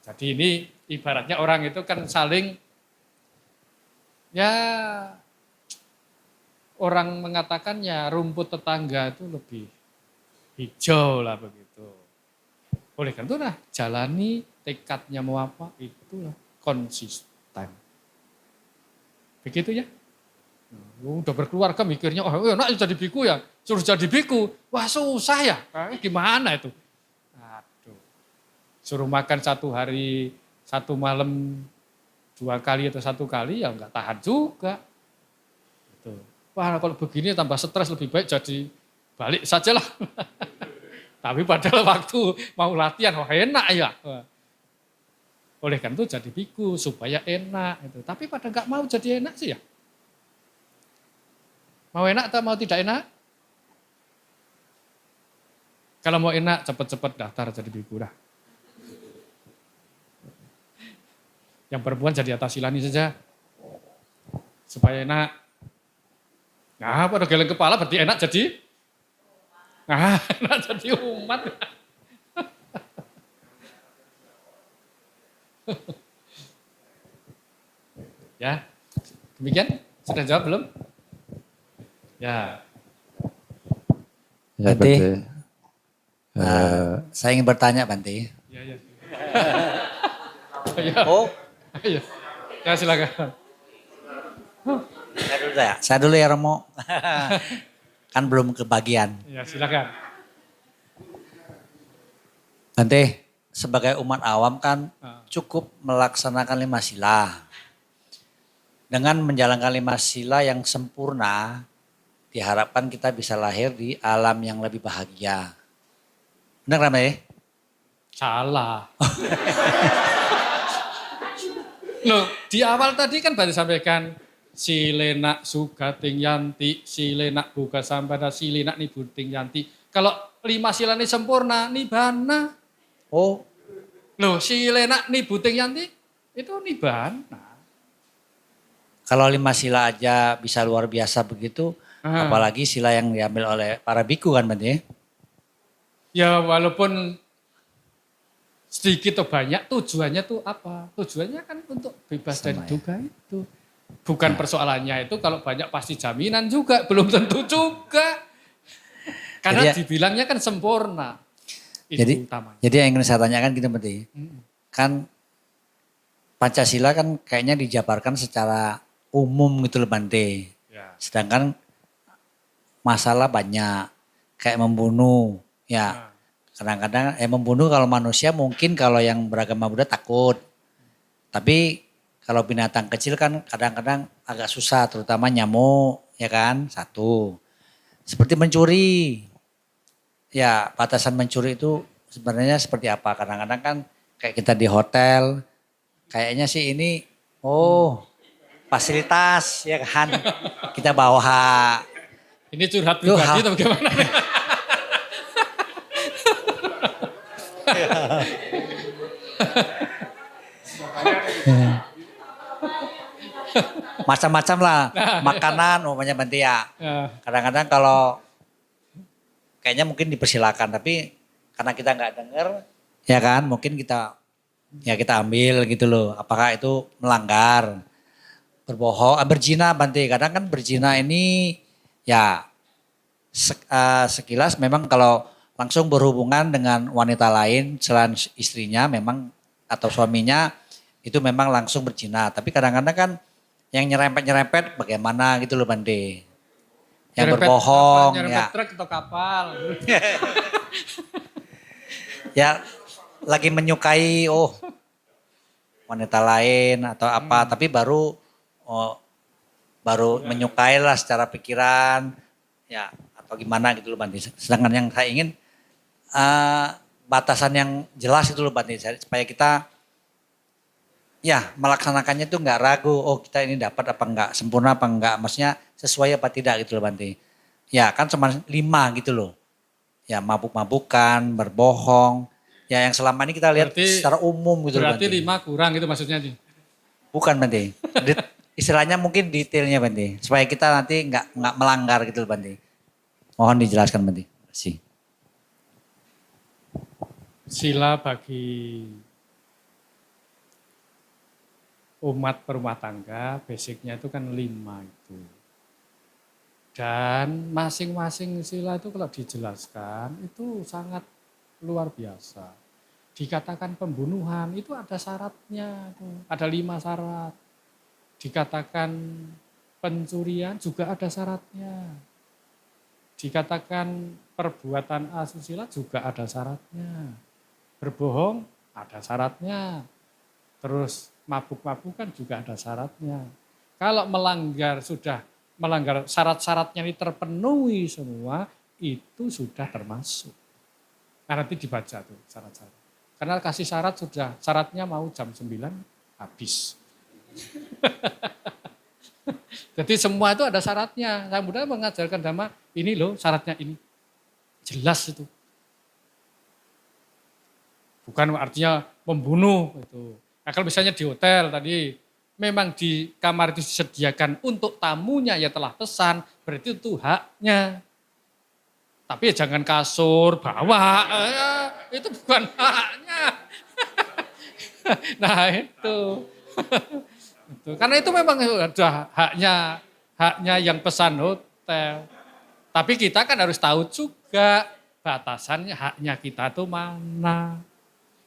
Jadi ini ibaratnya orang itu kan saling ya orang mengatakan ya rumput tetangga itu lebih hijau lah begitu. Oleh karena itu lah jalani tekadnya mau apa itulah konsisten. Begitu ya. Udah berkeluarga mikirnya, oh enak jadi biku ya, suruh jadi biku. Wah susah ya, gimana itu? Aduh, suruh makan satu hari, satu malam, 2 kali atau 1 kali ya nggak tahan juga. Gitu. Wah kalau begini tambah stres lebih baik jadi balik sajalah. Tapi padahal waktu mau latihan, wah enak ya. Oleh karena itu jadi biku supaya enak. Gitu. Tapi pada nggak mau jadi enak sih ya. Mau enak atau mau tidak enak? Kalau mau enak, cepat-cepat daftar jadi biku dah. Yang perempuan jadi atasilani saja. Supaya enak. Nah, pada geleng kepala berarti enak jadi? Nah, enak jadi umat. Ya, demikian. Sudah jawab belum? Ya. Bante, saya ingin bertanya Bante. Ya. Ya. Oh, Ya, ya silakan. saya dulu ya Romo. Kan belum kebagian. Ya silakan. Bante, sebagai umat awam kan cukup melaksanakan 5 sila. Dengan menjalankan 5 sila yang sempurna, diharapkan kita bisa lahir di alam yang lebih bahagia. Benar kan, Bante? Salah. Loh, di awal tadi kan baru sampaikan silenak sugating yanti, silenak buka sampada, silenak nibuting yanti. Kalau 5 sila ini sempurna, nibana. Oh, Loh, silenak nibuting yanti itu nibana. kalau 5 sila aja bisa luar biasa begitu, apalagi sila yang diambil oleh para biku kan, Bante? Ya walaupun sedikit atau banyak, tujuannya tuh apa? Tujuannya kan untuk bebas dari duka itu. Bukan persoalannya itu kalau banyak pasti jaminan juga, belum tentu juga. Karena dibilangnya kan sempurna. Itu utamanya. Jadi yang ingin saya tanyakan gitu, Bante. Kan Pancasila kan kayaknya dijabarkan secara umum gitu loh, Bante. Ya. Sedangkan masalah banyak, kayak membunuh, ya. Kadang-kadang membunuh kalau manusia mungkin kalau yang beragama Buddha takut. Tapi kalau binatang kecil kan kadang-kadang agak susah, terutama nyamuk, ya kan? Satu. Seperti mencuri. Ya, batasan mencuri itu sebenarnya seperti apa? Kadang-kadang kan kayak kita di hotel, kayaknya sih ini, fasilitas, ya kan? Kita bawa. Ini curhat pribadi atau bagaimana? Macam-macam lah, makanan umumnya Bante ya. Kadang-kadang kalau kayaknya mungkin dipersilakan, tapi karena kita nggak dengar, ya kan, mungkin kita ambil gitu loh. Apakah itu melanggar? Berbohong, berzina Bante. Kadang kan berzina ini ya sekilas memang kalau langsung berhubungan dengan wanita lain selain istrinya memang atau suaminya itu memang langsung berzina. Tapi kadang-kadang kan yang nyerempet-nyerempet bagaimana gitu loh Bante. Yang berbohong nyerempet ya. truk atau kapal. Ya lagi menyukai wanita lain atau apa, tapi baru menyukai lah secara pikiran ya atau gimana gitu loh Bante. Sedangkan yang saya ingin batasan yang jelas itu loh Bante, supaya kita ya melaksanakannya tuh nggak ragu, kita ini dapat apa enggak, sempurna apa enggak, maksudnya sesuai apa tidak gitu loh Bante. Ya kan cuma 5 gitu loh. Ya mabuk-mabukan, berbohong. Ya yang selama ini kita lihat secara umum gitu loh Bante. Berarti 5 kurang itu maksudnya. Bukan Bante. Istilahnya mungkin detailnya Bante. Supaya kita nanti nggak melanggar gitu loh Bante. Mohon dijelaskan Bante. Terima kasih. Sila bagi umat berumah tangga basicnya itu kan 5 itu. Dan masing-masing sila itu kalau dijelaskan itu sangat luar biasa. Dikatakan pembunuhan itu ada syaratnya, ada 5 syarat. Dikatakan pencurian juga ada syaratnya. Dikatakan perbuatan asusila juga ada syaratnya. Berbohong ada syaratnya. Terus mabuk-mabukan juga ada syaratnya. Kalau melanggar syarat-syaratnya ini terpenuhi semua, itu sudah termasuk. Nah nanti dibaca tuh syarat-syarat. Karena kasih syaratnya mau jam 9 habis. Jadi semua itu ada syaratnya. Sang Buddha mengajarkan Dhamma, ini loh syaratnya ini. Jelas itu. Bukan artinya membunuh itu. Nah, kalau misalnya di hotel tadi, memang di kamar itu disediakan untuk tamunya ya telah pesan, berarti itu haknya. Tapi ya jangan kasur, bawa, itu bukan haknya. Nah itu. Karena itu memang ada haknya yang pesan hotel. Tapi kita kan harus tahu juga batasannya haknya kita itu mana.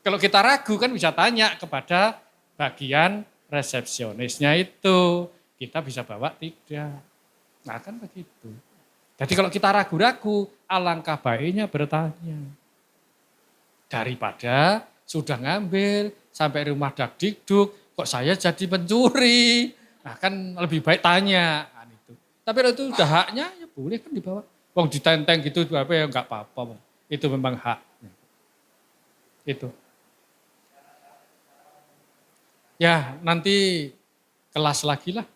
Kalau kita ragu kan bisa tanya kepada bagian resepsionisnya itu. Kita bisa bawa tidak. Nah kan begitu. Jadi kalau kita ragu-ragu, alangkah baiknya bertanya. Daripada sudah ngambil sampai rumah dakdikduk, kok saya jadi pencuri. Nah kan lebih baik tanya. Kan itu. Tapi kalau itu udah haknya ya boleh kan dibawa. Wong ditenteng gitu apa ya enggak apa-apa. Itu memang haknya. Itu. Ya nanti kelas lagi lah.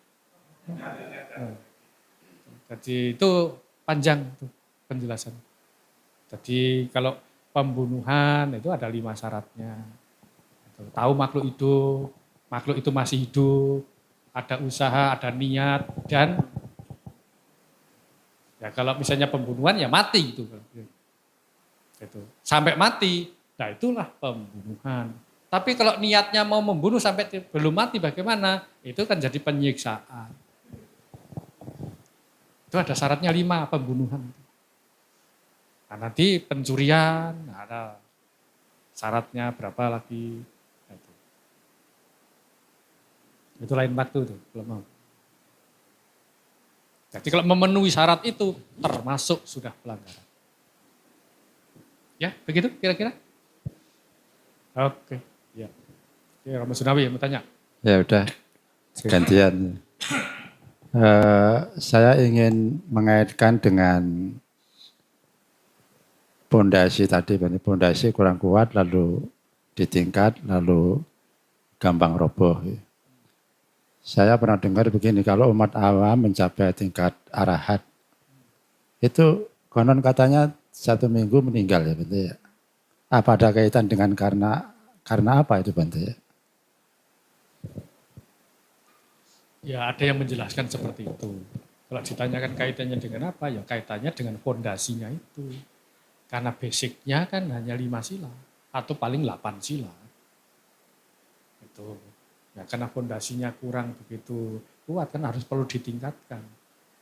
Jadi itu panjang tuh penjelasan. Jadi kalau pembunuhan itu ada 5 syaratnya. Tahu makhluk itu masih hidup, ada usaha, ada niat, dan ya kalau misalnya pembunuhan ya mati gitu. Itu. Sampai mati, nah itulah pembunuhan. Tapi kalau niatnya mau membunuh sampai belum mati bagaimana? Itu kan jadi penyiksaan. Itu ada syaratnya 5 pembunuhan. Nah, nanti pencurian, ada syaratnya berapa lagi. Nah, itu lain waktu tuh, kalau mau. Jadi kalau memenuhi syarat itu termasuk sudah pelanggaran. Ya, begitu kira-kira? Oke, ya. Ya, Romo Sunawi mau tanya. Ya udah, gantian. Saya ingin mengaitkan dengan pondasi tadi, pondasi kurang kuat, lalu ditingkat, lalu gampang roboh. Saya pernah dengar begini, kalau umat awam mencapai tingkat arahat, itu konon katanya 1 minggu meninggal ya Bante ya. Apa ada kaitan dengan karena apa itu Bante ya? Ya ada yang menjelaskan seperti itu. Kalau ditanyakan kaitannya dengan apa, ya kaitannya dengan fondasinya itu. Karena basicnya kan hanya 5 sila, atau paling 8 sila. Itu. Ya, karena fondasinya kurang begitu kuat kan harus perlu ditingkatkan.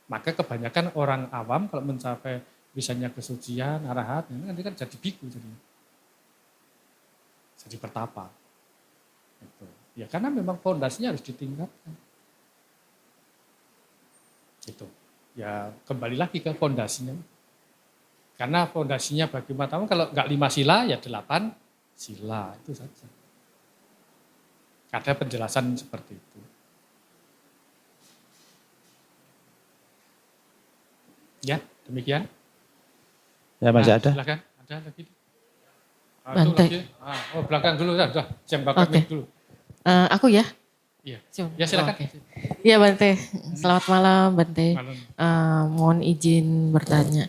Maka kebanyakan orang awam kalau mencapai misalnya kesucian, arahat, nanti kan jadi biku jadi pertapa. Itu. Ya karena memang fondasinya harus ditingkatkan. Itu. Ya kembali lagi ke fondasinya. Karena fondasinya bagi umat awam kalau nggak 5 sila ya 8 sila itu saja. Ada penjelasan seperti itu. Ya, demikian. Ya masih ada. Silakan, ada lagi. Bante. Oh, belakang dulu ya, sudah. Yang bakal Oke. dulu. Aku ya? Iya. Cuma. Ya silakan. Oke. Iya Bante, selamat malam Bante. Malam. Mohon izin bertanya.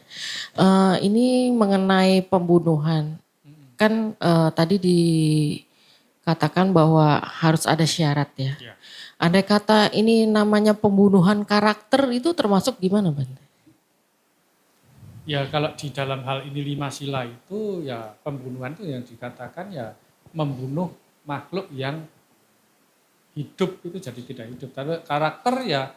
Ini mengenai pembunuhan. Kan tadi dikatakan bahwa harus ada syarat ya. Ya. Andai kata ini namanya pembunuhan karakter itu termasuk gimana Bante? Ya kalau di dalam hal ini 5 sila itu ya pembunuhan itu yang dikatakan ya membunuh makhluk yang hidup itu jadi tidak hidup. Tapi karakter ya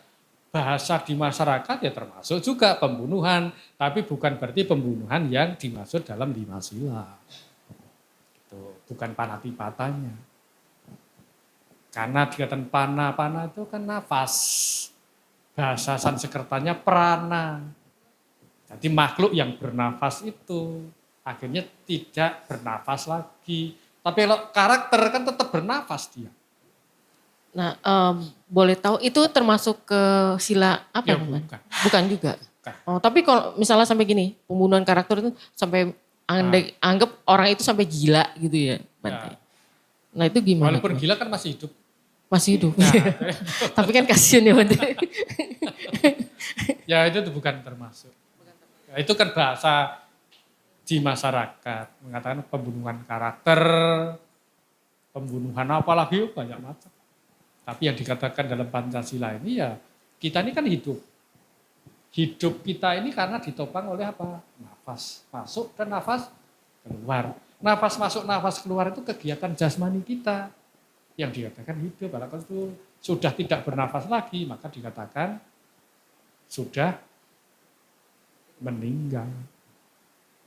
bahasa di masyarakat ya termasuk juga pembunuhan. Tapi bukan berarti pembunuhan yang dimaksud dalam 5 sila. Itu bukan panatipatanya. Karena dikatakan pana itu kan nafas. Bahasa Sanskertanya prana. Jadi makhluk yang bernafas itu akhirnya tidak bernafas lagi. Tapi kalau karakter kan tetap bernafas dia. Nah, boleh tahu itu termasuk ke sila apa Ya, Bante? bukan. Bukan juga. Bukan. Oh, tapi kalau misalnya sampai gini, pembunuhan karakter itu sampai anggap orang itu sampai gila gitu ya, Bante. Ya. Nah, itu gimana? Walaupun tuh? gila kan masih hidup. Masih hidup. Nah, Tapi kan kasihan ya Bante. ya itu tuh bukan termasuk. Ya, itu kan bahasa di masyarakat mengatakan pembunuhan karakter, pembunuhan apalagi banyak macam. Tapi yang dikatakan dalam Pancasila ini ya kita ini kan hidup. Hidup kita ini karena ditopang oleh apa? Nafas masuk dan nafas keluar. Nafas masuk, nafas keluar itu kegiatan jasmani kita. Yang dikatakan hidup. Kalau itu sudah tidak bernafas lagi maka dikatakan sudah meninggal.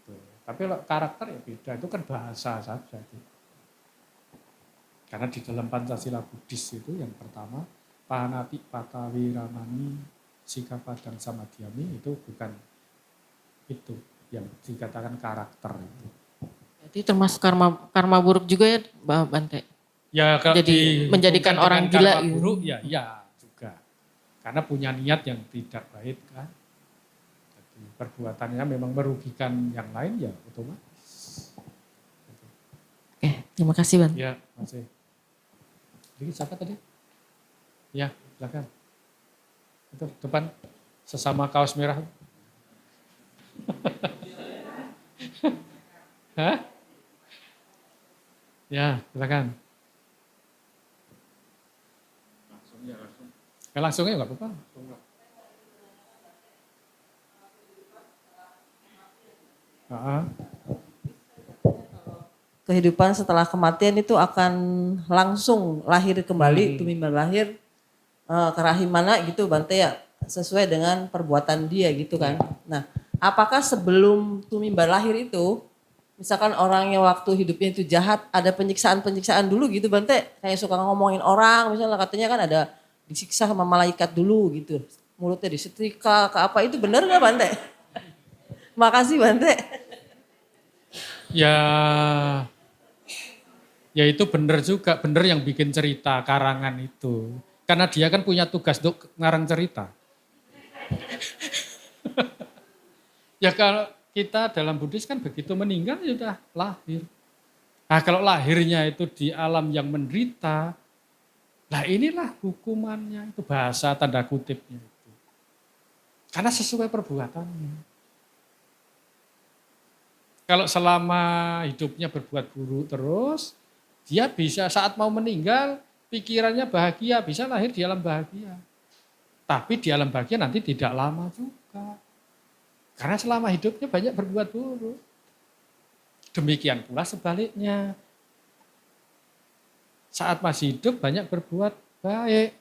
Tuh. Tapi kalau karakter ya beda, itu kan bahasa saja. Karena di dalam Pancasila Buddhis itu yang pertama, panati pata wiramani sikapadang samadhyami itu bukan itu yang dikatakan karakter itu. Berarti termasuk karma buruk juga ya Bante? Ya kalau Jadi menjadikan dihubungkan orang dengan gila karma gitu. buruk ya juga. Karena punya niat yang tidak baik kan. Jadi perbuatannya memang merugikan yang lain ya otomatis. Oke, terima kasih Bante. Ya masih. Jadi siapa tadi? Ya silakan. Itu depan sesama kaos merah. Hah? Ya silakan. Langsungnya nggak apa-apa. Kehidupan setelah kematian itu akan langsung lahir kembali, tumimba lahir ke rahim mana gitu Bante ya, sesuai dengan perbuatan dia gitu kan. Nah, apakah sebelum tumimba lahir itu, misalkan orang yang waktu hidupnya itu jahat, ada penyiksaan-penyiksaan dulu gitu Bante, kayak suka ngomongin orang, misalnya katanya kan ada disiksa sama malaikat dulu gitu, mulutnya disetrika ke apa, itu benar nggak Bante? Makasih Bante. Ya itu benar juga, benar yang bikin cerita karangan itu. Karena dia kan punya tugas untuk ngarang cerita. Ya kalau kita dalam Buddhis kan begitu meninggal ya sudah lahir. Nah kalau lahirnya itu di alam yang menderita, nah inilah hukumannya, itu bahasa tanda kutipnya itu. Karena sesuai perbuatannya. Kalau selama hidupnya berbuat buruk terus, dia bisa saat mau meninggal, pikirannya bahagia, bisa lahir di alam bahagia. Tapi di alam bahagia nanti tidak lama juga. Karena selama hidupnya banyak berbuat buruk. Demikian pula sebaliknya. Saat masih hidup banyak berbuat baik.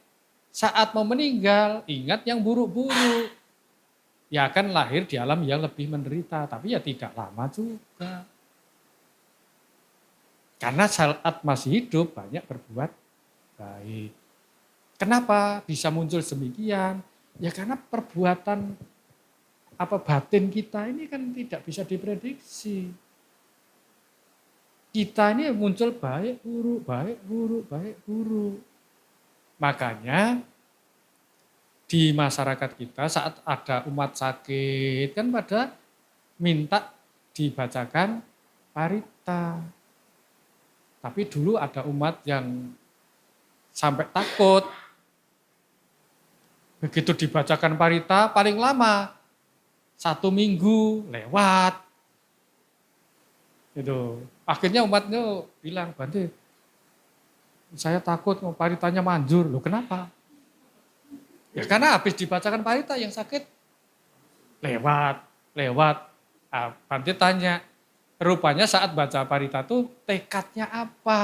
Saat mau meninggal, ingat yang buruk-buruk. Ya akan lahir di alam yang lebih menderita, tapi ya tidak lama juga. Karena saat masih hidup banyak berbuat baik. Kenapa bisa muncul demikian? Ya karena perbuatan batin kita ini kan tidak bisa diprediksi. Kita ini muncul baik, buruk, baik, buruk, baik, buruk. Makanya di masyarakat kita saat ada umat sakit kan pada minta dibacakan parita. Tapi dulu ada umat yang sampai takut. Begitu dibacakan parita paling lama 1 minggu lewat. Itu. Akhirnya umatnya bilang, Bante, saya takut paritanya manjur. Loh kenapa? Ya karena habis dibacakan parita yang sakit lewat. Nah, Bante tanya, rupanya saat baca parita itu tekadnya apa?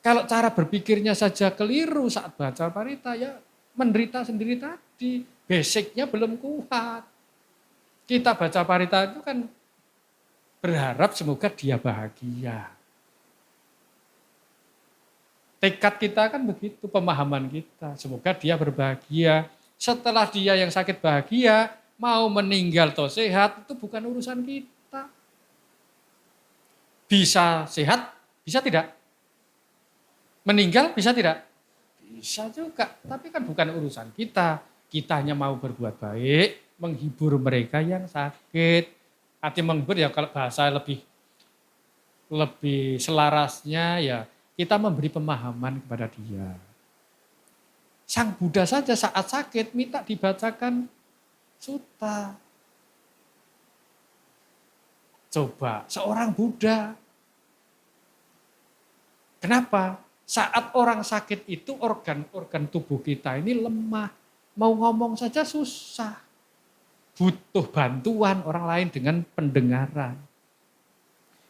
Kalau cara berpikirnya saja keliru saat baca parita ya menderita sendiri tadi. Basicnya belum kuat. Kita baca parita itu kan berharap semoga dia bahagia. Tekad kita kan begitu, pemahaman kita. Semoga dia berbahagia. Setelah dia yang sakit bahagia, mau meninggal atau sehat, itu bukan urusan kita. Bisa sehat, bisa tidak? Meninggal, bisa tidak? Bisa juga, tapi kan bukan urusan kita. Kita hanya mau berbuat baik, menghibur mereka yang sakit. Arti menghibur ya kalau bahasa lebih selarasnya ya, kita memberi pemahaman kepada dia. Sang Buddha saja saat sakit minta dibacakan sutta. Coba seorang Buddha. Kenapa? Saat orang sakit itu organ-organ tubuh kita ini lemah. Mau ngomong saja susah. Butuh bantuan orang lain dengan pendengaran.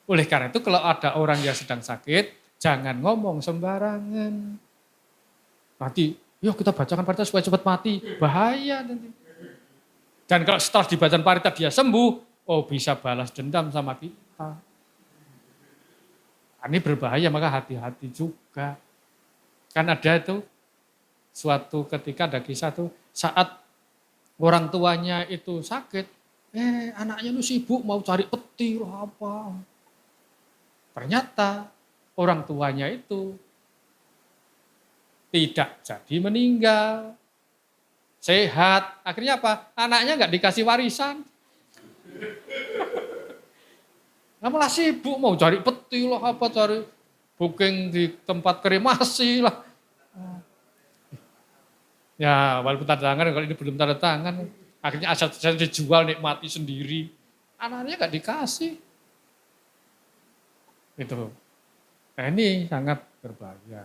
Oleh karena itu kalau ada orang yang sedang sakit, jangan ngomong sembarangan. Mati, yuk kita bacakan parita supaya cepat mati. Bahaya nanti. Dan kalau setelah dibacakan parita dia sembuh, oh bisa balas dendam sama kita. Ini berbahaya, maka hati-hati juga. Kan ada itu, suatu ketika ada kisah tuh, saat orang tuanya itu sakit, Anaknya lu sibuk mau cari petir apa. Ternyata orang tuanya itu tidak jadi meninggal. Sehat. Akhirnya apa? Anaknya nggak dikasih warisan. Nah, malah sibuk mau cari peti lah apa, cari booking di tempat kremasi lah. Ya walaupun tanda tangan, kalau ini belum tanda tangan. Akhirnya aset-aset dijual, nikmati sendiri. Anaknya nggak dikasih. Itu. Nah ini sangat berbahaya.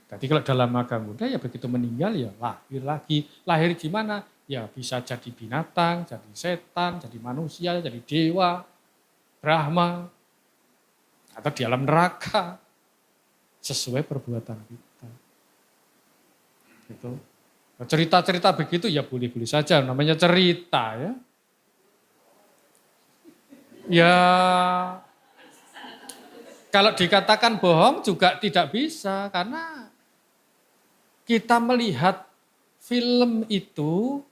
Jadi kalau dalam agama Buddha ya begitu meninggal ya lahir lagi. Lahir gimana? Ya bisa jadi binatang, jadi setan, jadi manusia, jadi dewa, Brahma, atau di alam neraka. Sesuai perbuatan kita. Gitu. Cerita-cerita begitu ya boleh-boleh saja, namanya cerita ya. Ya, kalau dikatakan bohong juga tidak bisa, karena kita melihat film itu,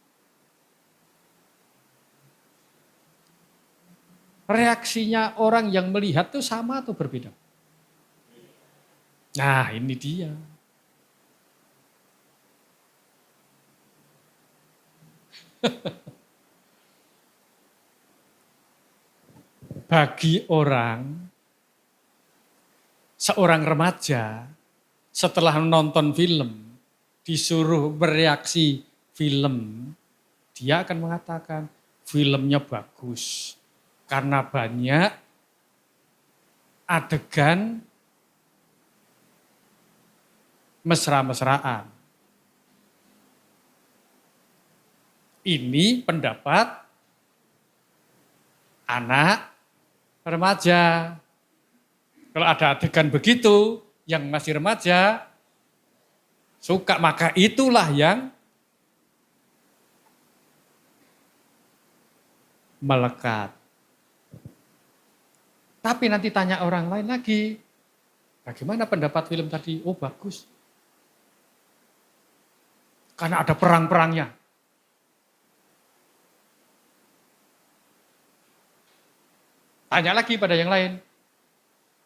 reaksinya orang yang melihat itu sama atau berbeda? Nah ini dia. Bagi seorang remaja setelah menonton film, disuruh bereaksi film, dia akan mengatakan filmnya bagus. Karena banyak adegan mesra-mesraan. Ini pendapat anak remaja. Kalau ada adegan begitu, yang masih remaja suka, maka itulah yang melekat. Tapi nanti tanya orang lain lagi, bagaimana pendapat film tadi? Oh bagus. Karena ada perang-perangnya. Tanya lagi pada yang lain,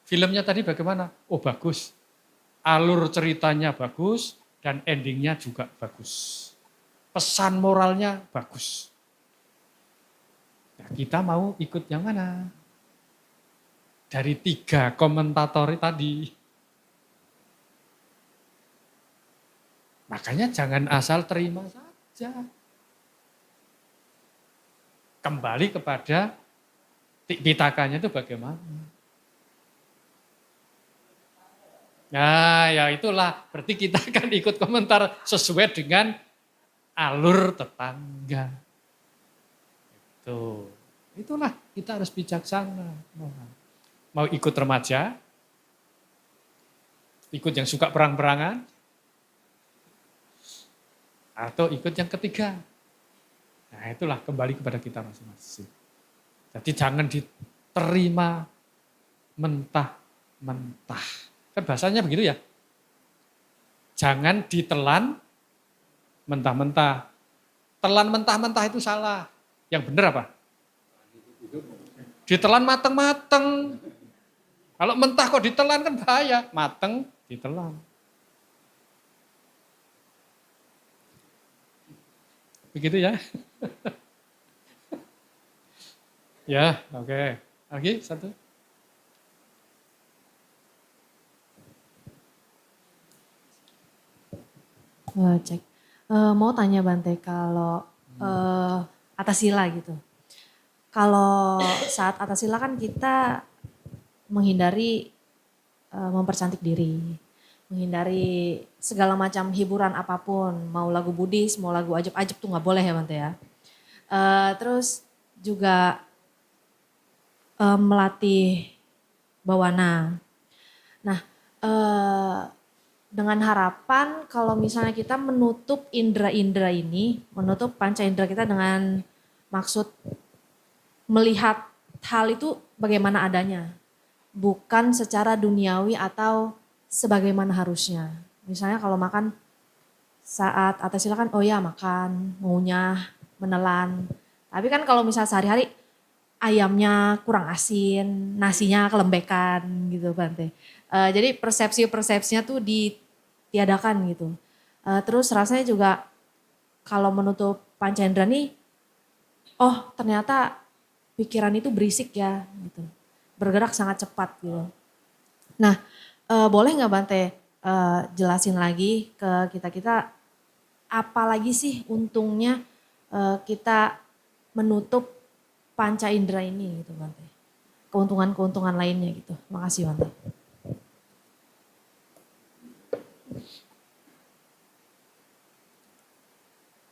filmnya tadi bagaimana? Oh bagus, alur ceritanya bagus dan endingnya juga bagus. Pesan moralnya bagus. Nah, kita mau ikut yang mana? Dari 3 komentator tadi. Makanya jangan asal terima saja. Kembali kepada pitakannya itu bagaimana. Nah ya itulah, berarti kita akan ikut komentar sesuai dengan alur tetangga. Itulah kita harus bijaksana. Mau ikut remaja, ikut yang suka perang-perangan, atau ikut yang ketiga. Nah itulah kembali kepada kita masing-masing. Jadi jangan diterima mentah-mentah. Kan bahasanya begitu ya. Jangan ditelan mentah-mentah. Telan mentah-mentah itu salah. Yang benar apa? Ditelan mateng-mateng. Kalau mentah kok ditelan kan bahaya. Mateng ditelan. Begitu ya. Ya, oke. Lagi satu. Cek. Mau tanya Bante, kalau atas sila gitu. Kalau saat atas sila kan kita menghindari mempercantik diri. Menghindari segala macam hiburan apapun. Mau lagu Buddhis, mau lagu ajab-ajab tuh gak boleh ya Bante ya. Terus juga melatih bawana. Nah, dengan harapan kalau misalnya kita menutup indera-indera ini, menutup panca indera kita dengan maksud melihat hal itu bagaimana adanya. Bukan secara duniawi atau sebagaimana harusnya. Misalnya kalau makan saat atas sila kan, oh ya makan, ngunyah, menelan. Tapi kan kalau misalnya sehari-hari ayamnya kurang asin, nasinya kelembekan gitu Bante. Jadi persepsi-persepsinya tuh ditiadakan gitu. Terus rasanya juga kalau menutup panca indera nih, oh ternyata pikiran itu berisik ya gitu. Bergerak sangat cepat gitu. Nah boleh nggak Bante jelasin lagi ke kita-kita apa lagi sih untungnya kita menutup panca indera ini gitu Bante. Keuntungan-keuntungan lainnya gitu. Makasih Bante.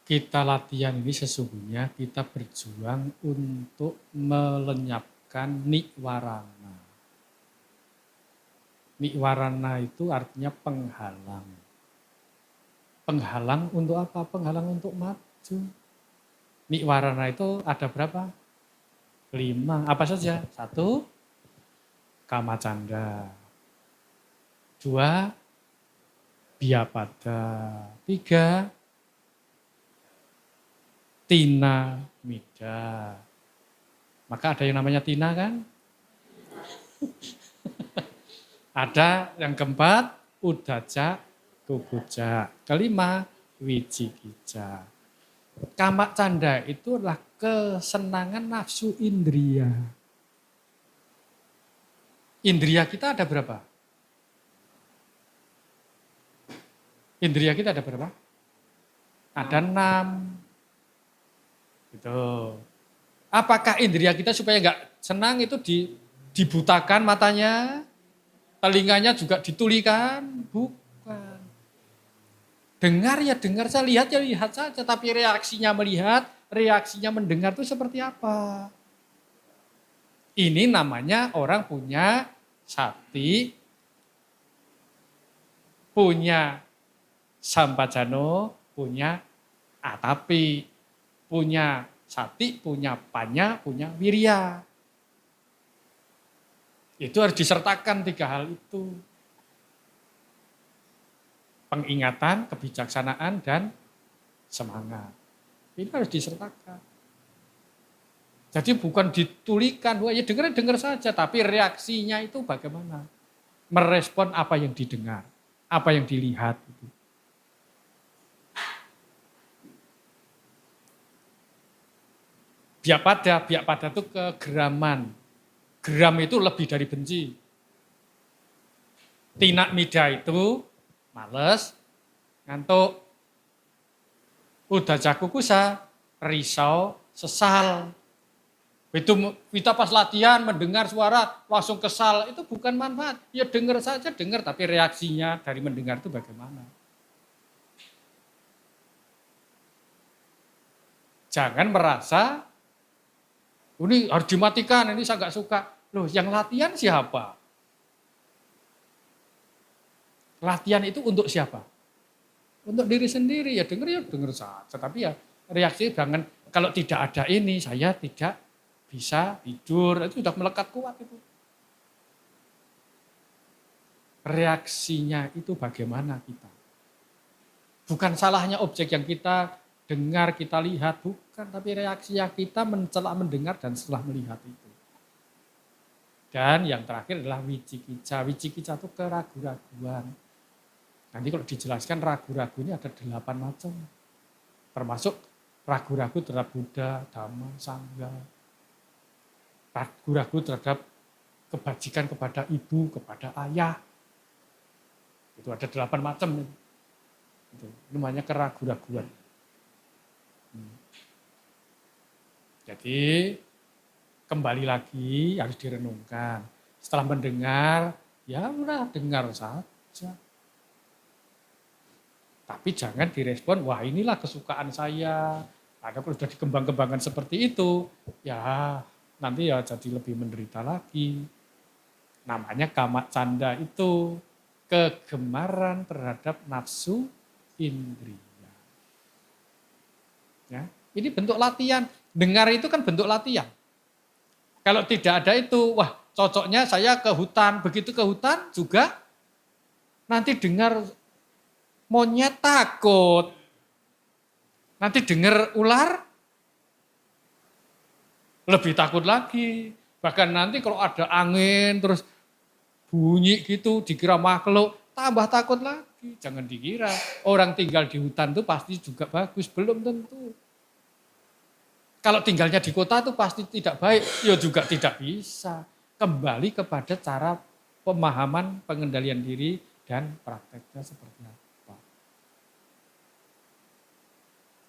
Kita latihan ini sesungguhnya kita berjuang untuk melenyapkan niwarana. Niwarana itu artinya penghalang. Penghalang untuk apa? Penghalang untuk maju. Niwarana itu ada berapa? 5. Apa saja? 1, kamacanda. 2, biapada. 3, tina mida. Maka ada yang namanya tina kan? Ada yang keempat, udaja, kukuja. Kelima, wicikija. Kamak canda itu adalah kesenangan nafsu indria. Indria kita ada berapa? Indria kita ada berapa? Ada 6. Gitu. Apakah indria kita supaya nggak senang itu dibutakan matanya, telinganya juga ditulikan? Bukan. Dengar ya dengar saja, lihat ya lihat saja, tapi reaksinya melihat, reaksinya mendengar itu seperti apa? Ini namanya orang punya sati, punya sampajano, punya atapi. Punya sati, punya panya, punya wirya. Itu harus disertakan 3 hal itu. Pengingatan, kebijaksanaan, dan semangat. Ini harus disertakan. Jadi bukan ditulikan, wah ya dengar saja, tapi reaksinya itu bagaimana? Merespon apa yang didengar, apa yang dilihat. Gitu. Biak pada itu kegeraman. Geram itu lebih dari benci. Tinak mida itu males, ngantuk. Udah jakukusa, risau, sesal. Itu kita pas latihan mendengar suara langsung kesal, itu bukan manfaat. Ya dengar saja, dengar, tapi reaksinya dari mendengar itu bagaimana? Jangan merasa ini harus dimatikan, ini saya nggak suka. Loh, yang latihan siapa? Latihan itu untuk siapa? Untuk diri sendiri, ya dengar saja. Tapi ya reaksi jangan, kalau tidak ada ini saya tidak bisa tidur, itu sudah melekat kuat itu. Reaksinya itu bagaimana kita? Bukan salahnya objek yang kita dengar, kita lihat, bukan. Tapi reaksi yang kita setelah mendengar dan setelah melihat itu. Dan yang terakhir adalah wicikija. Wicikija itu keraguan-raguan. Nanti kalau dijelaskan ragu-ragu ini ada 8 macam. Termasuk ragu-ragu terhadap Buddha, Dhamma, Sangha. Ragu-ragu terhadap kebajikan kepada ibu, kepada ayah. Itu ada 8 macam. Itu namanya keraguan-raguan. Jadi kembali lagi harus direnungkan. Setelah mendengar, ya udah dengar saja. Tapi jangan direspon, wah inilah kesukaan saya. Ada kalau sudah dikembang-kembangkan seperti itu, ya nanti ya jadi lebih menderita lagi. Namanya kamak canda itu kegemaran terhadap nafsu indria. Ya, ini bentuk latihan. Dengar itu kan bentuk latihan. Kalau tidak ada itu, wah cocoknya saya ke hutan. Begitu ke hutan juga nanti dengar monyet takut. Nanti dengar ular Lebih takut lagi. Bahkan nanti kalau ada angin terus bunyi gitu dikira makhluk, tambah takut lagi. Jangan dikira orang tinggal di hutan itu pasti juga bagus, belum tentu. Kalau tinggalnya di kota itu pasti tidak baik, ya juga tidak bisa. Kembali kepada cara pemahaman pengendalian diri dan prakteknya seperti apa.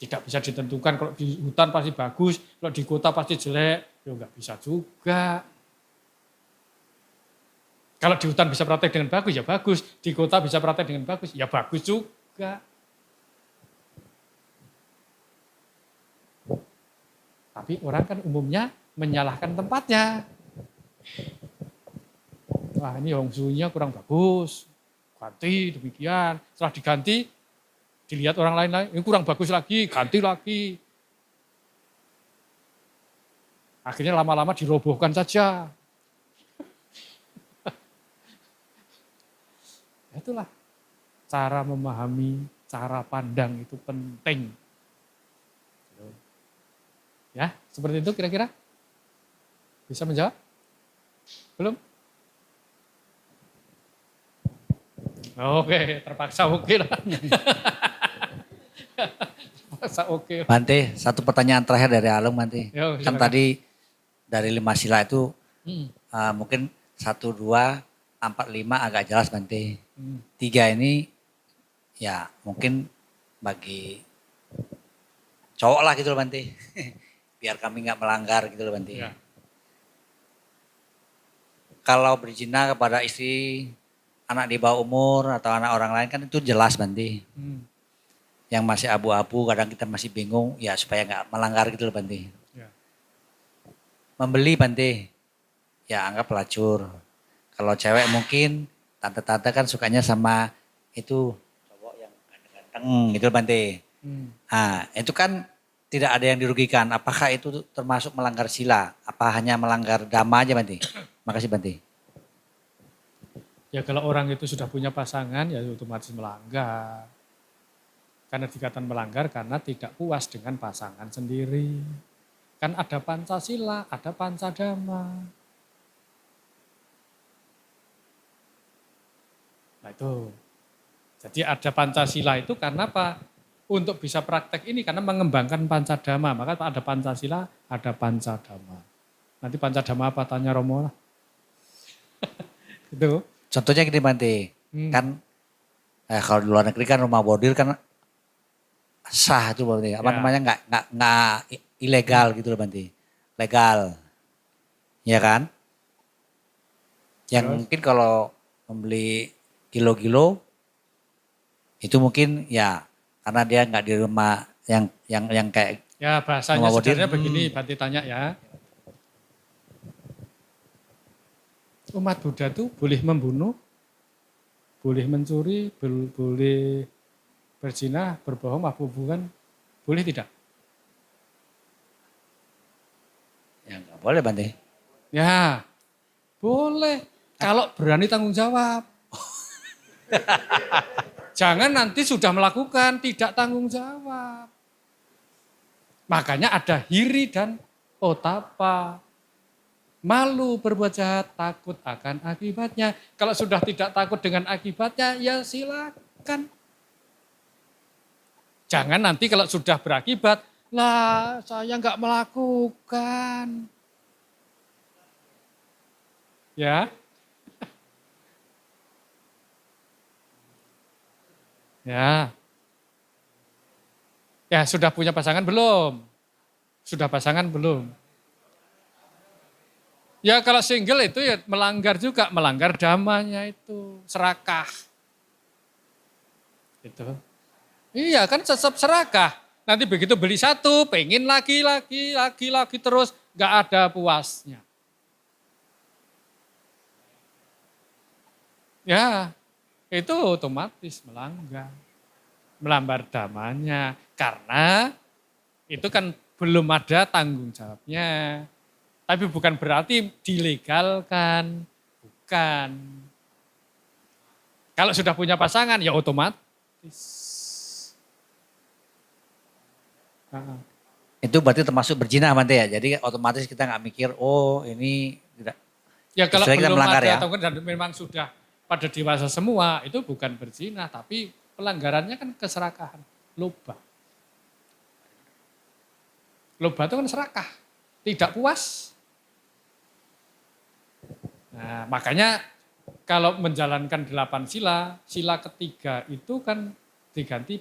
Tidak bisa ditentukan kalau di hutan pasti bagus, kalau di kota pasti jelek, ya nggak bisa juga. Kalau di hutan bisa praktek dengan bagus, ya bagus. Di kota bisa praktek dengan bagus, ya bagus juga. Tapi orang kan umumnya menyalahkan tempatnya. Wah ini Hong Suu-nya kurang bagus, ganti demikian. Setelah diganti, dilihat orang lain, ini kurang bagus lagi, ganti lagi. Akhirnya lama-lama dirobohkan saja. Itulah cara memahami, cara pandang itu penting. Ya, seperti itu kira-kira? Bisa menjawab? Belum? Oke, terpaksa oke lah. Terpaksa oke. Bante, satu pertanyaan terakhir dari Alung Bante. Yo, Kan silakan. tadi dari 5 sila itu mungkin 1, 2, 4, 5 agak jelas Bante. 3 ini ya mungkin bagi cowok lah gitu loh Bante. Biar kami nggak melanggar gitu loh Bante. Ya. Kalau berzina kepada istri, anak di bawah umur atau anak orang lain kan itu jelas Bante. Yang masih abu-abu kadang kita masih bingung ya supaya nggak melanggar gitu loh Bante. Ya. Membeli Bante, ya anggap pelacur. Kalau cewek mungkin tante-tante kan sukanya sama itu cowok yang ganteng-ganteng gitu Bante. Nah itu kan tidak ada yang dirugikan. Apakah itu termasuk melanggar sila? Apa hanya melanggar dhamma aja Bante? Makasih Bante. Ya kalau orang itu sudah punya pasangan ya otomatis melanggar. Karena dikatakan melanggar karena tidak puas dengan pasangan sendiri. Kan ada Pancasila, ada Pancadhamma. Nah itu. Jadi ada Pancasila itu karena apa? Untuk bisa praktek ini karena mengembangkan Pancadhamma. Maka ada Pancasila, ada Pancadhamma. Nanti Pancadhamma apa tanya Romo lah. Gitu. Contohnya gini Bante, kan kalau di luar negeri kan rumah bordil kan sah itu Bante. Apa Ya. namanya nggak ilegal gitu loh Bante. Legal. Ya kan? Yang Terus? mungkin kalau membeli kilo-kilo itu mungkin ya karena dia nggak di rumah yang kayak Ya bahasanya Rumah bordil. sebenarnya begini, Banti tanya ya. Umat Buddha itu boleh membunuh, boleh mencuri, boleh berzina, berbohong, mabuk hubungan, boleh tidak? ya nggak boleh Bante. Ya, boleh. Kalau berani tanggung jawab. Jangan nanti sudah melakukan, tidak tanggung jawab. Makanya ada hiri dan otapa. Malu berbuat jahat, takut akan akibatnya. Kalau sudah tidak takut dengan akibatnya, ya silakan. Jangan nanti kalau sudah berakibat, lah saya nggak melakukan. Ya. Ya. Ya sudah punya pasangan belum? Sudah pasangan belum? Ya kalau single itu ya melanggar juga, melanggar dhamanya itu, serakah. Itu. Iya kan tetap serakah. Nanti begitu beli satu, pengen lagi terus, gak ada puasnya. Ya, itu otomatis melanggar dhamanya. Karena itu kan belum ada tanggung jawabnya. Tapi bukan berarti dilegalkan, bukan. Kalau sudah punya pasangan ya otomatis. Itu berarti termasuk berzina Bante ya. Jadi otomatis kita nggak mikir, oh ini tidak. Ya kalau Istilahnya kita belum melanggar ada ya. atau dan memang sudah pada dewasa semua, itu bukan berzina, tapi pelanggarannya kan keserakahan, loba. Loba itu kan serakah, tidak puas. Nah, makanya kalau menjalankan 8 sila, sila ketiga itu kan diganti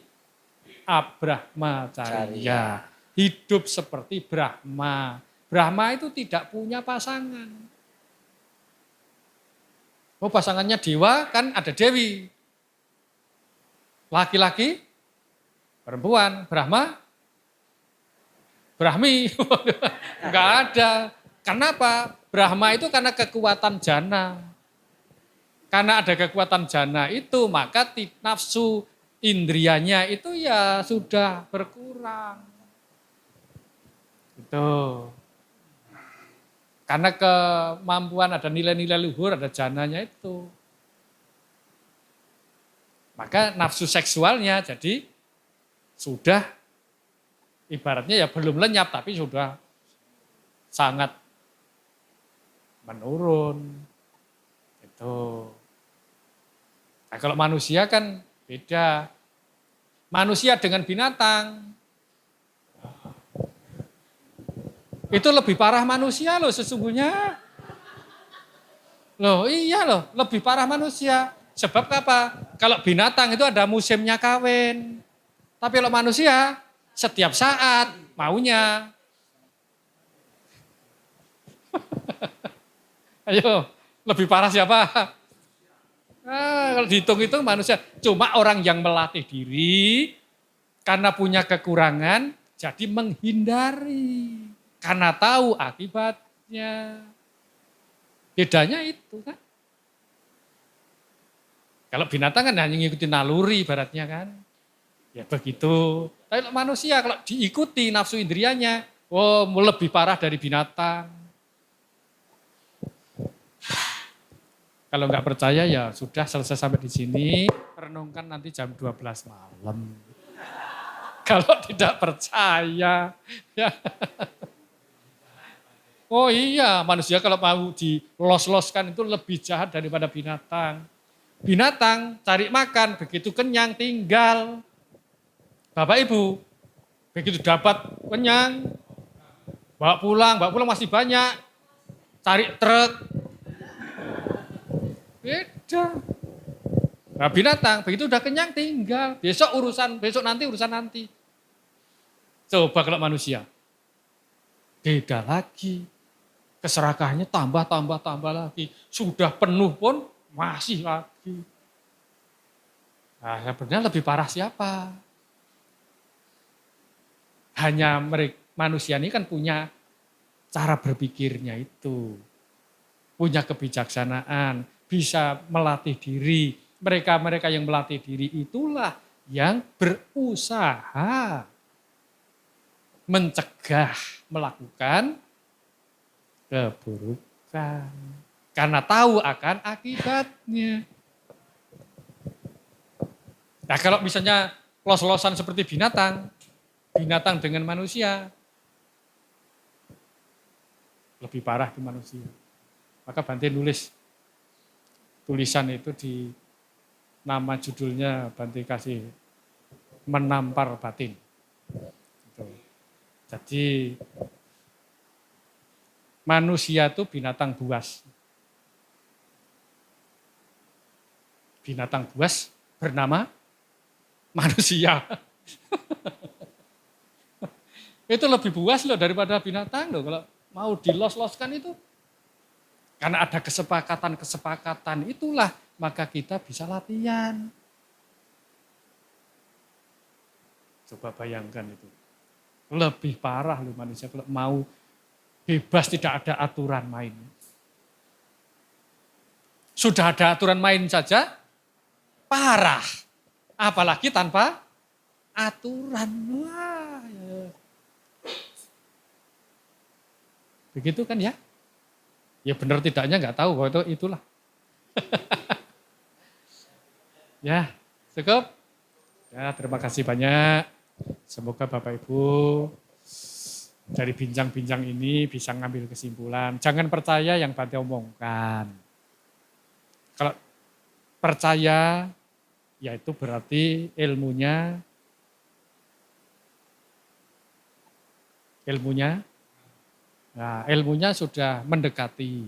Abrahmacharya. Hidup seperti Brahma. Brahma itu tidak punya pasangan. Oh, pasangannya dewa kan ada dewi. Laki-laki, perempuan, Brahma, Brahmi. Enggak ada. Kenapa? Brahma itu karena kekuatan jana. Karena ada kekuatan jana itu, maka nafsu indrianya itu ya sudah berkurang. Itu. Karena kemampuan ada nilai-nilai luhur, ada jananya itu. Maka nafsu seksualnya jadi sudah ibaratnya ya belum lenyap tapi sudah sangat menurun. Itu. Nah, kalau manusia kan beda. Manusia dengan binatang. Itu lebih parah manusia loh sesungguhnya. Loh iya loh, lebih parah manusia. Sebab apa? Kalau binatang itu ada musimnya kawin. Tapi kalau manusia setiap saat maunya. Ayo, lebih parah siapa? Kalau dihitung-hitung manusia. Cuma orang yang melatih diri karena punya kekurangan jadi menghindari. Karena tahu akibatnya. Bedanya itu kan. Kalau binatang kan hanya ngikutin naluri ibaratnya kan. Ya begitu. Tapi kalau manusia kalau diikuti nafsu indrianya, oh lebih parah dari binatang. Kalau nggak percaya ya sudah selesai sampai di sini. Renungkan nanti jam 12 malam. Kalau tidak percaya. Ya. Oh iya, manusia kalau mau dilos-loskan itu lebih jahat daripada binatang. Binatang cari makan, begitu kenyang tinggal. Bapak Ibu, begitu dapat kenyang, bawa pulang masih banyak. Cari truk. Beda. Nah, binatang, begitu udah kenyang tinggal. Besok nanti urusan nanti. Coba kalau manusia. Beda lagi. Keserakahannya tambah lagi. Sudah penuh pun masih lagi. Nah, sebenarnya lebih parah siapa? Hanya manusia ini kan punya cara berpikirnya itu. Punya kebijaksanaan, bisa melatih diri. Mereka-mereka yang melatih diri itulah yang berusaha mencegah melakukan keburukan. Karena tahu akan akibatnya. Nah kalau misalnya los-losan seperti binatang dengan manusia, lebih parah di manusia. Maka Bante nulis tulisan itu di nama judulnya Bante kasih menampar batin. Jadi manusia itu binatang buas. Binatang buas bernama manusia. Itu lebih buas loh daripada binatang loh kalau mau dilos-loskan itu. Karena ada kesepakatan itulah maka kita bisa latihan. Coba bayangkan itu. Lebih parah loh manusia kalau mau bebas tidak ada aturan main. Sudah ada aturan main saja, parah. Apalagi tanpa aturan. Wah, ya. Begitu kan ya? Ya benar tidaknya nggak tahu, bahwa itulah. Ya, cukup. Ya, terima kasih banyak. Semoga Bapak Ibu Dari bincang-bincang ini bisa ngambil kesimpulan. Jangan percaya yang Bante omongkan. Kalau percaya, ya itu berarti ilmunya sudah mendekati.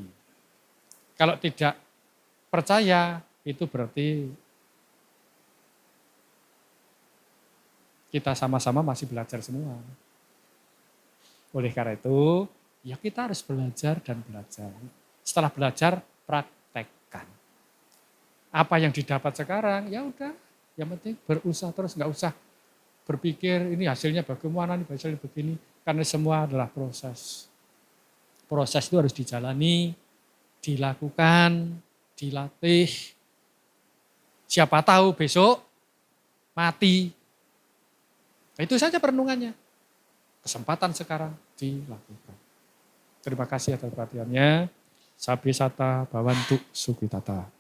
Kalau tidak percaya, itu berarti kita sama-sama masih belajar semua. Oleh karena itu, ya kita harus belajar dan belajar. Setelah belajar, praktekkan. Apa yang didapat sekarang, ya udah, yang penting berusaha terus, nggak usah berpikir ini hasilnya bagaimana, ini hasilnya begini. Karena semua adalah proses. Proses itu harus dijalani, dilakukan, dilatih. Siapa tahu besok mati. Nah, itu saja perenungannya. Kesempatan sekarang dilakukan. Terima kasih atas perhatiannya. Sabi Sata Bawantu Sukitata.